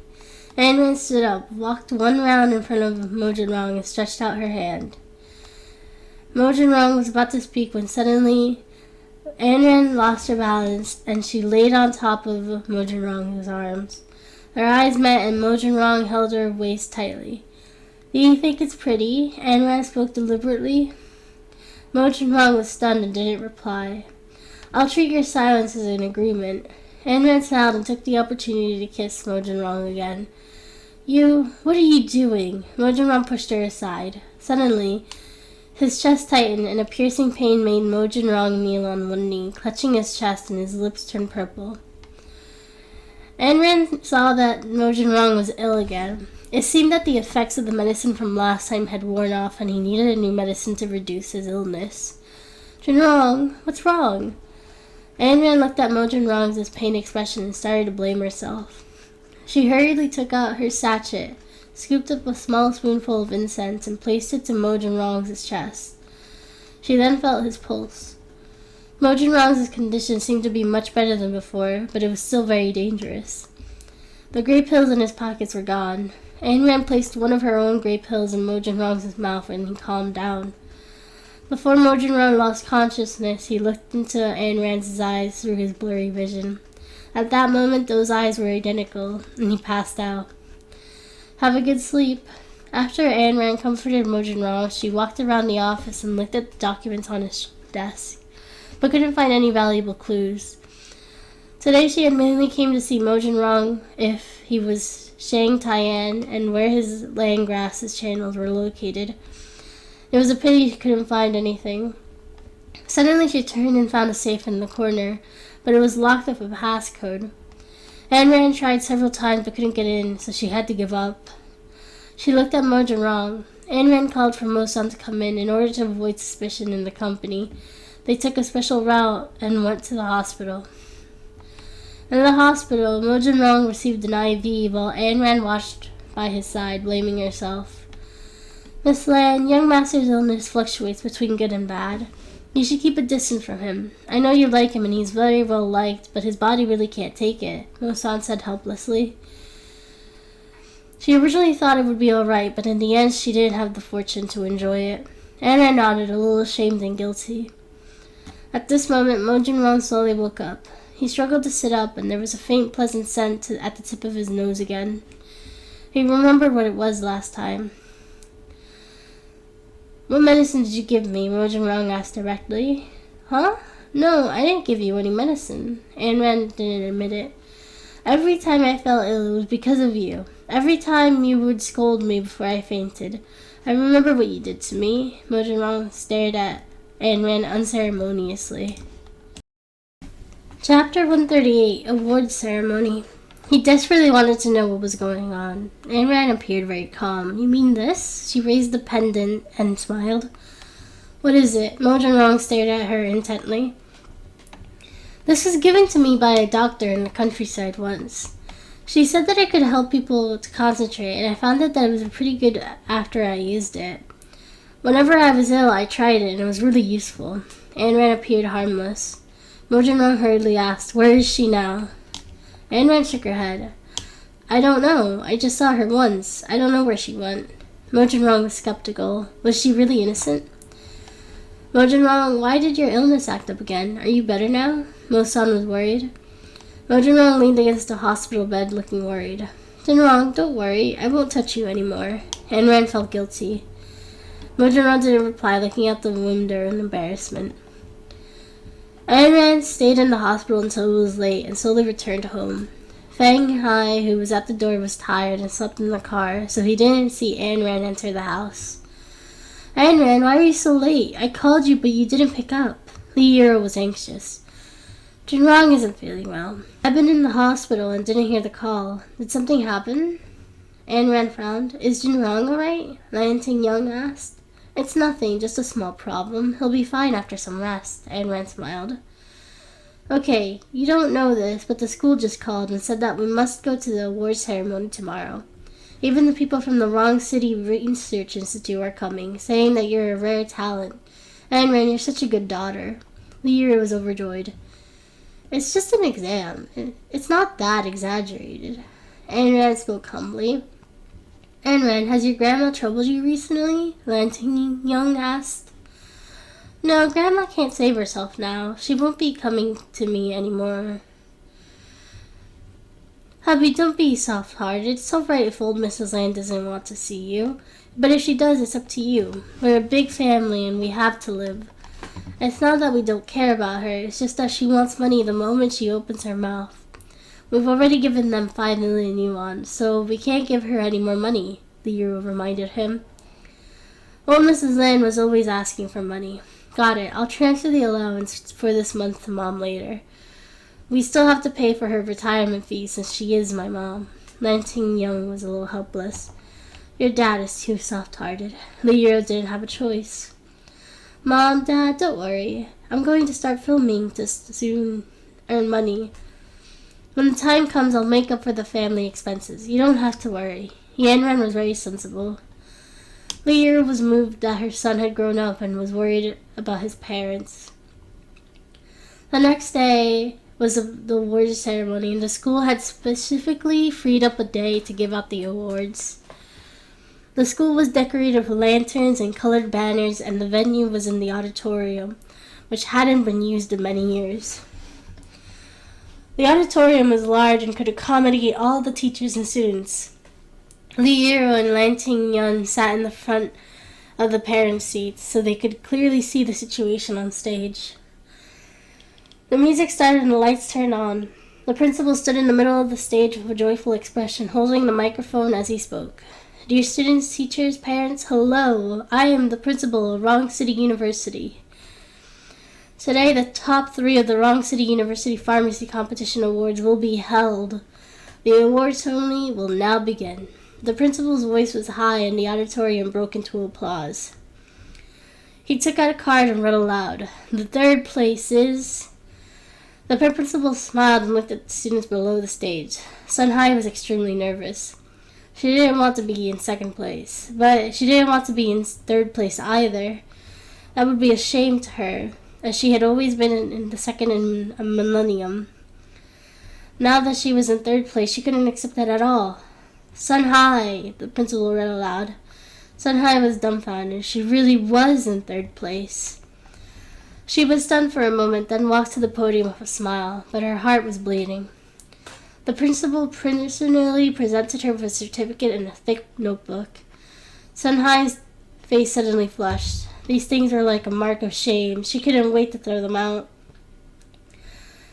Ayn Rand stood up, walked one round in front of Mo Jinrong and stretched out her hand. Mo Jinrong was about to speak when suddenly Ayn Rand lost her balance and she laid on top of Mo Jinrong's arms. Their eyes met and Mo Jinrong held her waist tightly. Do you think it's pretty? Ayn Rand spoke deliberately. Mo Jinrong was stunned and didn't reply. I'll treat your silence as an agreement. Ayn Rand smiled and took the opportunity to kiss Mo Jinrong again. What are you doing? Mo Jinrong pushed her aside. Suddenly, his chest tightened and a piercing pain made Mo Jinrong kneel on one knee, clutching his chest and his lips turned purple. Ayn Rand saw that Mo Jinrong was ill again. It seemed that the effects of the medicine from last time had worn off and he needed a new medicine to reduce his illness. Jinrong, what's wrong? Ayn Rand looked at Mo Jinrong's pained expression and started to blame herself. She hurriedly took out her sachet, scooped up a small spoonful of incense, and placed it to Mo Jinrong's chest. She then felt his pulse. Mo Jinrong's condition seemed to be much better than before, but it was still very dangerous. The gray pills in his pockets were gone. Ayn Rand placed one of her own gray pills in Mo Jinrong's mouth and he calmed down. Before Mo Jinrong lost consciousness, he looked into Ayn Rand's eyes through his blurry vision. At that moment, those eyes were identical, and he passed out. Have a good sleep. After Ayn Rand comforted Mo Jinrong, she walked around the office and looked at the documents on his desk, but couldn't find any valuable clues. Today she admittedly came to see Mo Jinrong if he was Shang Taiyan and where his land grasses channels were located. It was a pity she couldn't find anything. Suddenly she turned and found a safe in the corner, but it was locked with a passcode. Ayn Rand tried several times but couldn't get in, so she had to give up. She looked at Mo Jinrong. Ayn Rand called for Mo San to come in order to avoid suspicion in the company. They took a special route and went to the hospital. In the hospital, Mo Jinrong received an IV while Ayn Rand watched by his side, blaming herself. Miss Lan, young master's illness fluctuates between good and bad. You should keep a distance from him. I know you like him and he's very well liked, but his body really can't take it, Mo-san said helplessly. She originally thought it would be alright, but in the end she didn't have the fortune to enjoy it. Anna nodded, a little ashamed and guilty. At this moment, Mo Jinrong slowly woke up. He struggled to sit up, and there was a faint, pleasant scent at the tip of his nose again. He remembered what it was last time. What medicine did you give me? Mo Jinrong asked directly. Huh? No, I didn't give you any medicine. Ayn Rand didn't admit it. Every time I felt ill, it was because of you. Every time you would scold me before I fainted. I remember what you did to me. Mo Jinrong stared at Ayn Rand unceremoniously. Chapter 138, Awards Ceremony. He desperately wanted to know what was going on. Ayn Rand appeared very calm. You mean this? She raised the pendant and smiled. What is it? Mo Jinrong stared at her intently. This was given to me by a doctor in the countryside once. She said that it could help people to concentrate, and I found out that it was pretty good after I used it. Whenever I was ill, I tried it, and it was really useful. Ayn Rand appeared harmless. Mo Jinrong hurriedly asked, Where is she now? Ayn Rand shook her head. I don't know. I just saw her once. I don't know where she went. Mo Jinrong was skeptical. Was she really innocent? Mo Jinrong, why did your illness act up again? Are you better now? Mo-san was worried. Mo Jinrong leaned against the hospital bed, looking worried. Jinrong, don't worry. I won't touch you anymore. Ayn Rand felt guilty. Mo Jinrong didn't reply, looking out the window in embarrassment. Ayn Rand stayed in the hospital until it was late and slowly returned home. Fang Hai, who was at the door, was tired and slept in the car, so he didn't see Ayn Rand enter the house. Ayn Rand, why are you so late? I called you, but you didn't pick up. Lee Yuro was anxious. Jinrong isn't feeling well. I've been in the hospital and didn't hear the call. Did something happen? Ayn Rand frowned. Is Jinrong alright? Lan Ting-young asked. It's nothing, just a small problem. He'll be fine after some rest, Ayn Rand smiled. Okay, you don't know this, but the school just called and said that we must go to the award ceremony tomorrow. Even the people from the Wrong City Research Institute are coming, saying that you're a rare talent. Ayn Rand, you're such a good daughter. Lee Yuro was overjoyed. It's just an exam. It's not that exaggerated. Ayn Rand spoke humbly. Ayn Rand, has your grandma troubled you recently? Lan Ting-young asked. No, Grandma can't save herself now. She won't be coming to me anymore. Hubby, don't be soft-hearted. It's all right if old Mrs. Lan doesn't want to see you. But if she does, it's up to you. We're a big family and we have to live. It's not that we don't care about her. It's just that she wants money the moment she opens her mouth. We've already given them 5 million yuan, so we can't give her any more money, Lee Yuro reminded him. Old Mrs. Lan was always asking for money. Got it. I'll transfer the allowance for this month to Mom later. We still have to pay for her retirement fee since she is my mom. Lan Ting-young was a little helpless. Your dad is too soft-hearted. Lee Yuro didn't have a choice. Mom, Dad, don't worry. I'm going to start filming to soon earn money. When the time comes, I'll make up for the family expenses. You don't have to worry. Ayn Rand was very sensible. Lee Yuro was moved that her son had grown up and was worried about his parents. The next day was the awards ceremony, and the school had specifically freed up a day to give out the awards. The school was decorated with lanterns and colored banners, and the venue was in the auditorium, which hadn't been used in many years. The auditorium was large and could accommodate all the teachers and students. Lee Yuro and Lan Ting-young sat in the front of the parents' seats so they could clearly see the situation on stage. The music started and the lights turned on. The principal stood in the middle of the stage with a joyful expression, holding the microphone as he spoke. Dear students, teachers, parents, hello! I am the principal of Wrong City University. Today, the top 3 of the Wrong City University Pharmacy Competition Awards will be held. The award ceremony will now begin. The principal's voice was high and the auditorium broke into applause. He took out a card and read aloud. The 3rd place is... The principal smiled and looked at the students below the stage. Sun Hai was extremely nervous. She didn't want to be in second place, but she didn't want to be in third place either. That would be a shame to her, as she had always been in the second in a millennium. Now that she was in third place, she couldn't accept that at all. Sun Hai, the principal read aloud. Sun Hai was dumbfounded. She really was in third place. She was stunned for a moment, then walked to the podium with a smile, but her heart was bleeding. The principal personally presented her with a certificate in a thick notebook. Sun Hai's face suddenly flushed. These things were like a mark of shame. She couldn't wait to throw them out.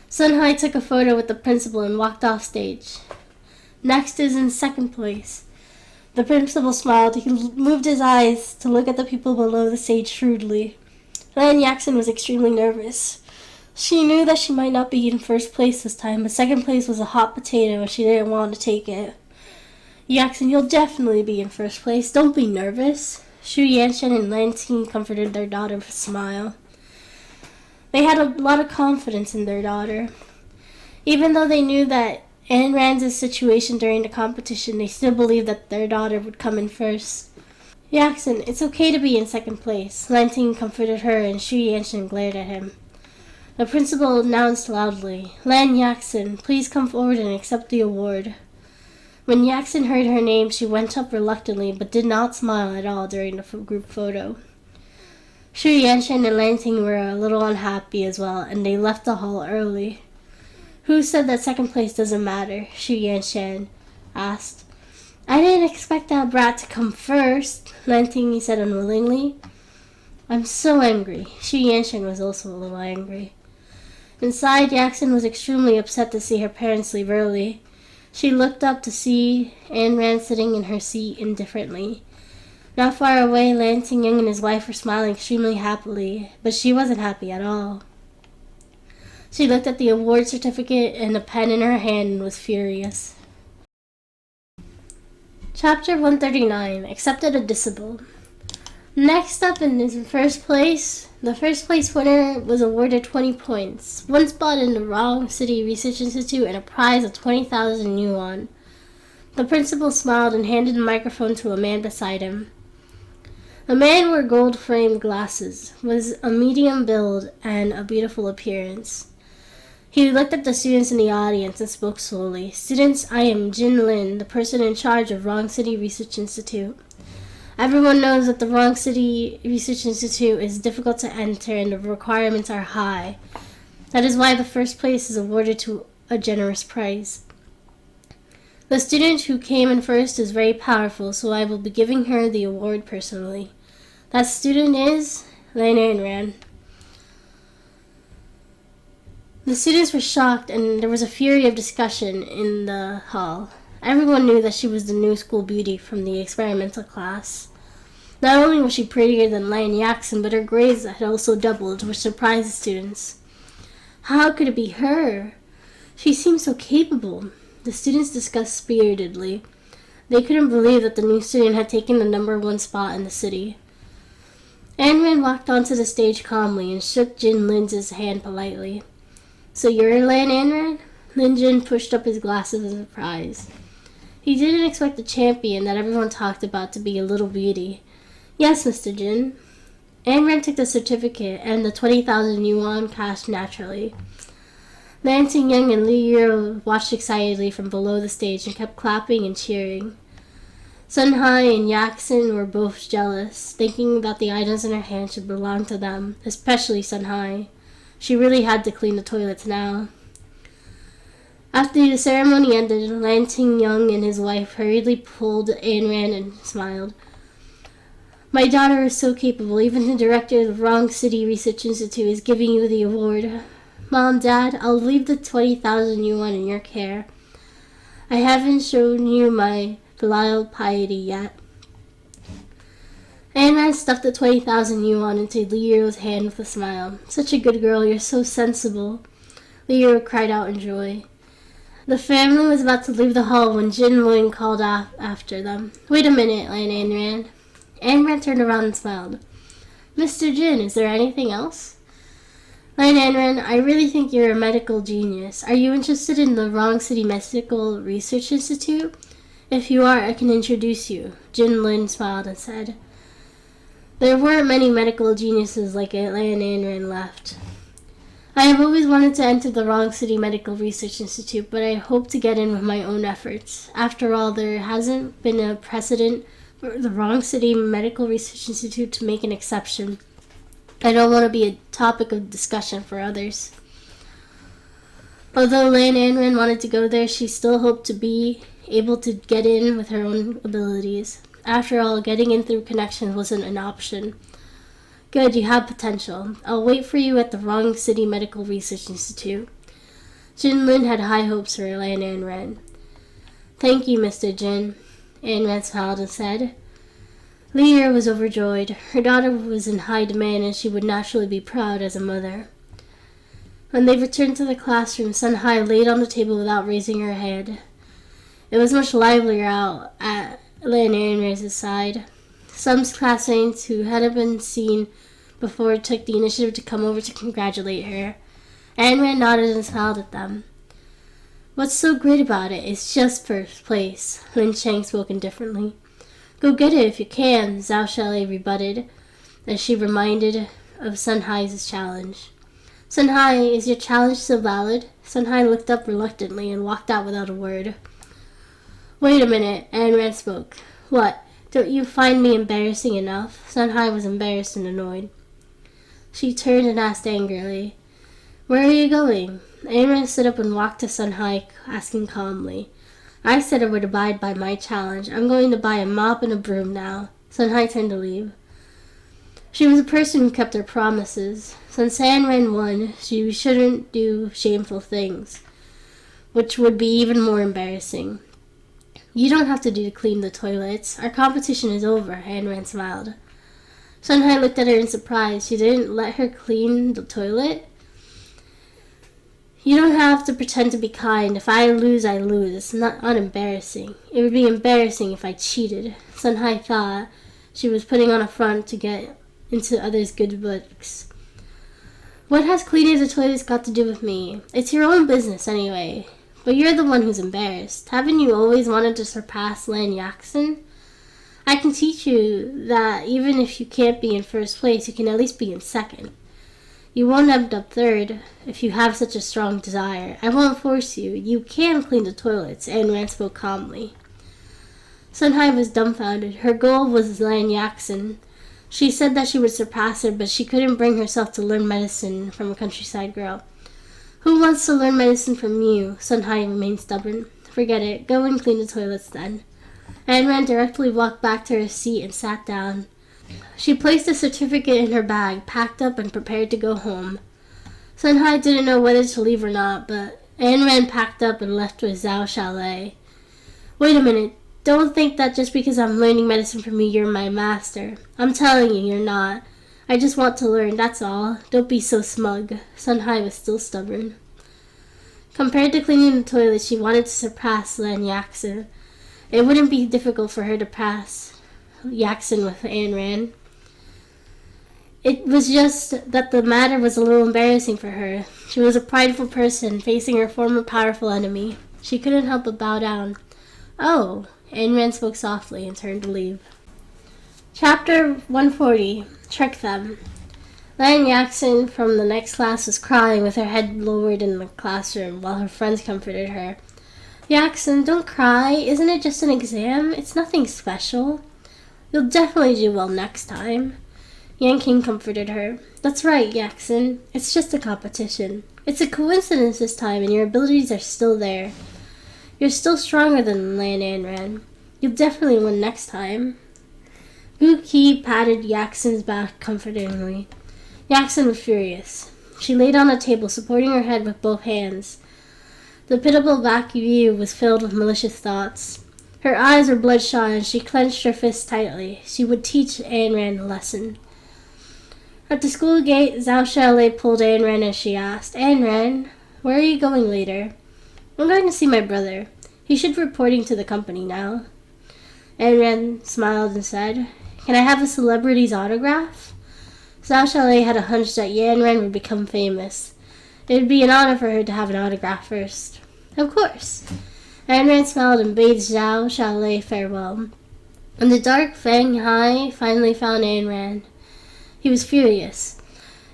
Sun Hai took a photo with the principal and walked off stage. Next is in second place. The principal smiled. He moved his eyes to look at the people below the stage shrewdly. Lan Yaxin was extremely nervous. She knew that she might not be in first place this time, but second place was a hot potato and she didn't want to take it. Yaxin, you'll definitely be in first place. Don't be nervous. Xu Yanshan and Lan Ting comforted their daughter with a smile. They had a lot of confidence in their daughter. Even though they knew that Ayn Rand's situation during the competition, they still believed that their daughter would come in first. Yaxin, it's okay to be in second place. Lan Ting comforted her and Xu Yanshan glared at him. The principal announced loudly, Lan Yaxin, please come forward and accept the award. When Yaxin heard her name, she went up reluctantly, but did not smile at all during the group photo. Xu Yanshan and Lan Ting were a little unhappy as well, and they left the hall early. Who said that second place doesn't matter? Xu Yanshan asked. I didn't expect that brat to come first, Lan Ting said unwillingly. I'm so angry. Xu Yanshan was also a little angry. Inside, Yaxin was extremely upset to see her parents leave early. She looked up to see Ayn Rand sitting in her seat indifferently. Not far away, Lan Tingyang and his wife were smiling extremely happily, but she wasn't happy at all. She looked at the award certificate and the pen in her hand and was furious. Chapter 139, Accepted a Disciple. Next up in first place, the first place winner was awarded 20 points, one spot in the Wrong City Research Institute, and a prize of 20,000 yuan. The principal smiled and handed the microphone to a man beside him. The man wore gold-framed glasses, was a medium build, and a beautiful appearance. He looked at the students in the audience and spoke slowly. Students, I am Jin Lin, the person in charge of Wrong City Research Institute. Everyone knows that the Wrong City Research Institute is difficult to enter and the requirements are high. That is why the first place is awarded to a generous prize. The student who came in first is very powerful, so I will be giving her the award personally. That student is Lan Ayn Rand. The students were shocked and there was a fury of discussion in the hall. Everyone knew that she was the new school beauty from the experimental class. Not only was she prettier than Lan Yaxin, but her grades had also doubled, which surprised the students. How could it be her? She seemed so capable. The students discussed spiritedly. They couldn't believe that the new student had taken the number one spot in the city. Ayn Rand walked onto the stage calmly and shook Jin Lin's hand politely. So you're Lan Ayn Rand? Lin Jin pushed up his glasses in surprise. He didn't expect the champion that everyone talked about to be a little beauty. Yes, Mr. Jin. Ayn Rand took the certificate and the 20,000 yuan cash naturally. Lan Tingyang and Li Yuro watched excitedly from below the stage and kept clapping and cheering. Sun Hai and Yaxin were both jealous, thinking that the items in her hand should belong to them, especially Sun Hai. She really had to clean the toilets now. After the ceremony ended, Lan Tingyang and his wife hurriedly pulled Ayn Rand and smiled. My daughter is so capable. Even the director of the Wrong City Research Institute is giving you the award. Mom, Dad, I'll leave the 20,000 yuan in your care. I haven't shown you my filial piety yet. Ayn Rand stuffed the 20,000 yuan into Li Yuro's hand with a smile. Such a good girl, you're so sensible. Li Yuro cried out in joy. The family was about to leave the hall when Jin Lin called after them. Wait a minute, Lan Ayn Rand. Ayn Rand turned around and smiled. Mr. Jin, is there anything else? Lan Ayn Rand, I really think you're a medical genius. Are you interested in the Wrong City Medical Research Institute? If you are, I can introduce you, Jin Lin smiled and said. There weren't many medical geniuses like Lan Anren left. I have always wanted to enter the Wrong City Medical Research Institute, but I hope to get in with my own efforts. After all, there hasn't been a precedent for the Wrong City Medical Research Institute to make an exception. I don't want to be a topic of discussion for others. Although Lan Anren wanted to go there, she still hoped to be able to get in with her own abilities. After all, getting in through connections wasn't an option. Good, you have potential. I'll wait for you at the Wrong City Medical Research Institute. Jin Lin had high hopes for Lan Anren. Thank you, Mr. Jin, Anren smiled and said. Lear was overjoyed. Her daughter was in high demand and she would naturally be proud as a mother. When they returned to the classroom, Sun Hai laid on the table without raising her head. It was much livelier out at Lan Anren's side. Some classmates who hadn't been seen before took the initiative to come over to congratulate her. Anren nodded and smiled at them. What's so great about it? It's just first place, Lin Chang spoke indifferently. Go get it if you can, Zhao Xiaolei rebutted, as she reminded of Sun Hai's challenge. Sun Hai, is your challenge still valid? Sun Hai looked up reluctantly and walked out without a word. Wait a minute, Anren spoke. What? Don't you find me embarrassing enough? Sun Hai was embarrassed and annoyed. She turned and asked angrily, Where are you going? Anren stood up and walked to Sun Hai, asking calmly. I said I would abide by my challenge. I'm going to buy a mop and a broom now. Sun Hai turned to leave. She was a person who kept her promises. Since Anren won, she shouldn't do shameful things, which would be even more embarrassing. You don't have to clean the toilets. Our competition is over, Anren smiled. Sun Hai looked at her in surprise. She didn't let her clean the toilet? You don't have to pretend to be kind. If I lose, I lose. It's not unembarrassing. It would be embarrassing if I cheated. Sun Hai thought she was putting on a front to get into others' good books. What has cleaning the toilets got to do with me? It's your own business anyway. But you're the one who's embarrassed. Haven't you always wanted to surpass Lan Yaxin? I can teach you that even if you can't be in first place, you can at least be in second. You won't end up third if you have such a strong desire. I won't force you. You can clean the toilets, Anren spoke calmly. Sun Hai was dumbfounded. Her goal was Lan Yaxin. She said that she would surpass her, but she couldn't bring herself to learn medicine from a countryside girl. Who wants to learn medicine from you? Sun Hai remained stubborn. Forget it. Go and clean the toilets then. Anren directly walked back to her seat and sat down. She placed the certificate in her bag, packed up, and prepared to go home. Sun Hai didn't know whether to leave or not, but Anren packed up and left with Zhao Xiaolei. Wait a minute. Don't think that just because I'm learning medicine from you, you're my master. I'm telling you, you're not. I just want to learn, that's all. Don't be so smug. Sun Hai was still stubborn. Compared to cleaning the toilet, she wanted to surpass Lan Yaxin. It wouldn't be difficult for her to pass Yaxin with Anren. It was just that the matter was a little embarrassing for her. She was a prideful person facing her former powerful enemy. She couldn't help but bow down. Oh, Anren spoke softly and turned to leave. Chapter 140. Trick Them. Lan Yaxin from the next class was crying with her head lowered in the classroom while her friends comforted her. Yaxin, don't cry. Isn't it just an exam? It's nothing special. You'll definitely do well next time. Yanking comforted her. That's right, Yaxin. It's just a competition. It's a coincidence this time and your abilities are still there. You're still stronger than Lan Anren. You'll definitely win next time. Gu Qi patted Yaxin's back comfortingly. Yaxin was furious. She laid on the table, supporting her head with both hands. The pitiable back view was filled with malicious thoughts. Her eyes were bloodshot and she clenched her fists tightly. She would teach Anren a lesson. At the school gate, Zhao Xiaolei pulled Anren as she asked, Anren, where are you going later? I'm going to see my brother. He should be reporting to the company now. Anren smiled and said, Can I have a celebrity's autograph? Zhao Xiaolei had a hunch that Yanren would become famous. It would be an honor for her to have an autograph first. Of course. Ayn Rand smiled and bade Zhao Xiaolei farewell. In the dark, Fang Hai finally found Ayn Rand. He was furious.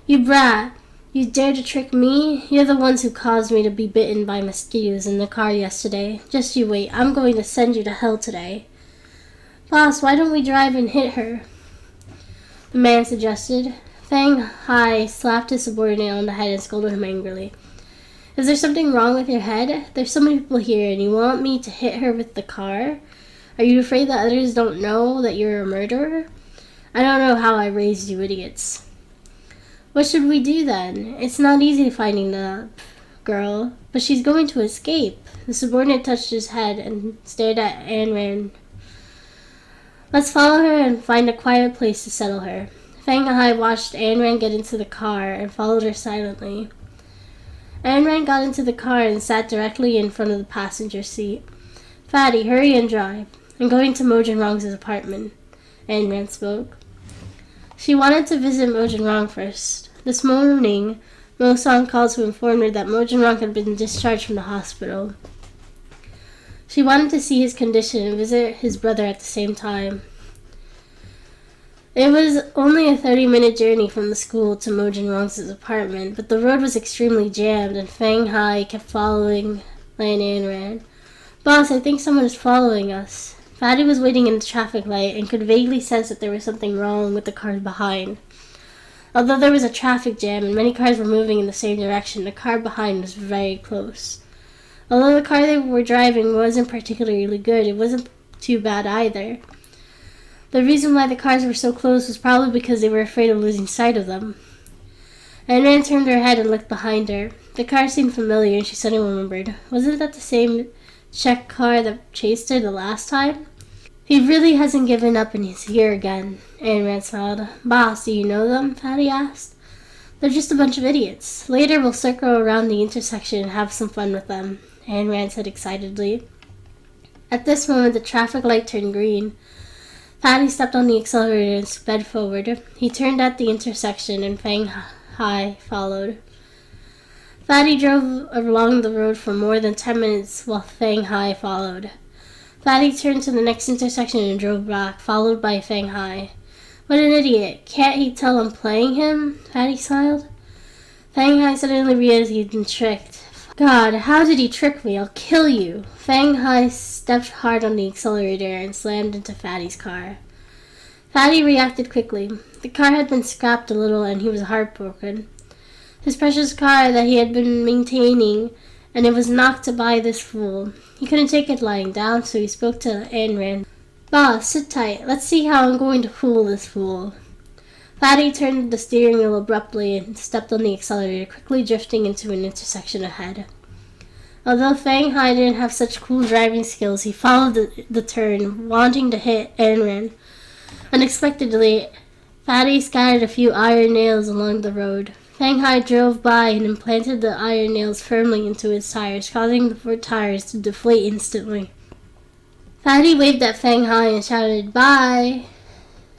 "You brat! You dare to trick me? You're the ones who caused me to be bitten by mosquitoes in the car yesterday. Just you wait. I'm going to send you to hell today." "Boss, why don't we drive and hit her?" the man suggested. Fang Hai slapped his subordinate on the head and scolded him angrily. "Is there something wrong with your head? There's so many people here and you want me to hit her with the car? Are you afraid that others don't know that you're a murderer? I don't know how I raised you idiots." "What should we do then? It's not easy finding the girl, but she's going to escape." The subordinate touched his head and stared at Ayn Rand. "Let's follow her and find a quiet place to settle her." Fang Hai watched Ayn Rand get into the car and followed her silently. Ayn Rand got into the car and sat directly in front of the passenger seat. "Fatty, hurry and drive. I'm going to Mo Jinrong's apartment," Ayn Rand spoke. She wanted to visit Mo Jinrong first. This morning, Mo Song called to inform her that Mo Jinrong had been discharged from the hospital. She wanted to see his condition and visit his brother at the same time. It was only a 30-minute journey from the school to Mo Jinrong's apartment, but the road was extremely jammed and Fang Hai kept following Ayn Rand. "Boss, I think someone is following us." Fatty was waiting in the traffic light and could vaguely sense that there was something wrong with the cars behind. Although there was a traffic jam and many cars were moving in the same direction, the car behind was very close. Although the car they were driving wasn't particularly good, it wasn't too bad either. The reason why the cars were so close was probably because they were afraid of losing sight of them. Ayn Rand turned her head and looked behind her. The car seemed familiar and she suddenly remembered. Wasn't that the same Czech car that chased her the last time? "He really hasn't given up and he's here again," Ayn Rand smiled. "Boss, do you know them?" Fatty asked. "They're just a bunch of idiots. Later we'll circle around the intersection and have some fun with them," Ayn Rand said excitedly. At this moment, the traffic light turned green. Fatty stepped on the accelerator and sped forward. He turned at the intersection and Fang Hai followed. Fatty drove along the road for more than 10 minutes while Fang Hai followed. Fatty turned to the next intersection and drove back, followed by Fang Hai. "What an idiot. Can't he tell I'm playing him?" Fatty smiled. Fang Hai suddenly realized he'd been tricked. "God, how did he trick me? I'll kill you." Fang Hai stepped hard on the accelerator and slammed into Fatty's car. Fatty reacted quickly. The car had been scrapped a little and he was heartbroken. His precious car that he had been maintaining, and it was knocked to buy this fool. He couldn't take it lying down, so he spoke to Ayn Rand. "Boss, sit tight. Let's see how I'm going to fool this fool." Fatty turned the steering wheel abruptly and stepped on the accelerator, quickly drifting into an intersection ahead. Although Fang Hai didn't have such cool driving skills, he followed the turn, wanting to hit Ayn Rand. Unexpectedly, Fatty scattered a few iron nails along the road. Fang Hai drove by and implanted the iron nails firmly into his tires, causing the 4 tires to deflate instantly. Fatty waved at Fang Hai and shouted, "Bye!"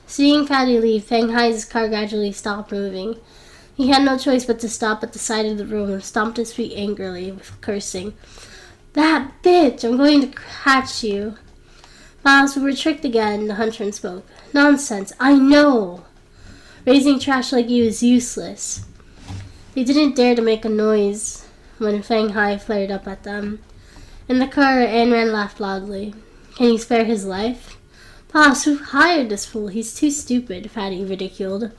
Seeing Fatty leave, Fang Hai's car gradually stopped moving. He had no choice but to stop at the side of the road and stomped his feet angrily, cursing, "That bitch! I'm going to catch you!" "Boss, we were tricked again," the huntsman spoke. "Nonsense! I know! Raising trash like you is useless." They didn't dare to make a noise when Fang Hai flared up at them. In the car, Ayn Rand laughed loudly. "Can you spare his life?" "Boss, who hired this fool? He's too stupid," Fatty ridiculed.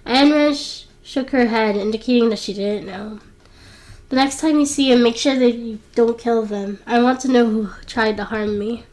Ayn Rand shook her head, indicating that she didn't know. "The next time you see him, make sure that you don't kill them. I want to know who tried to harm me."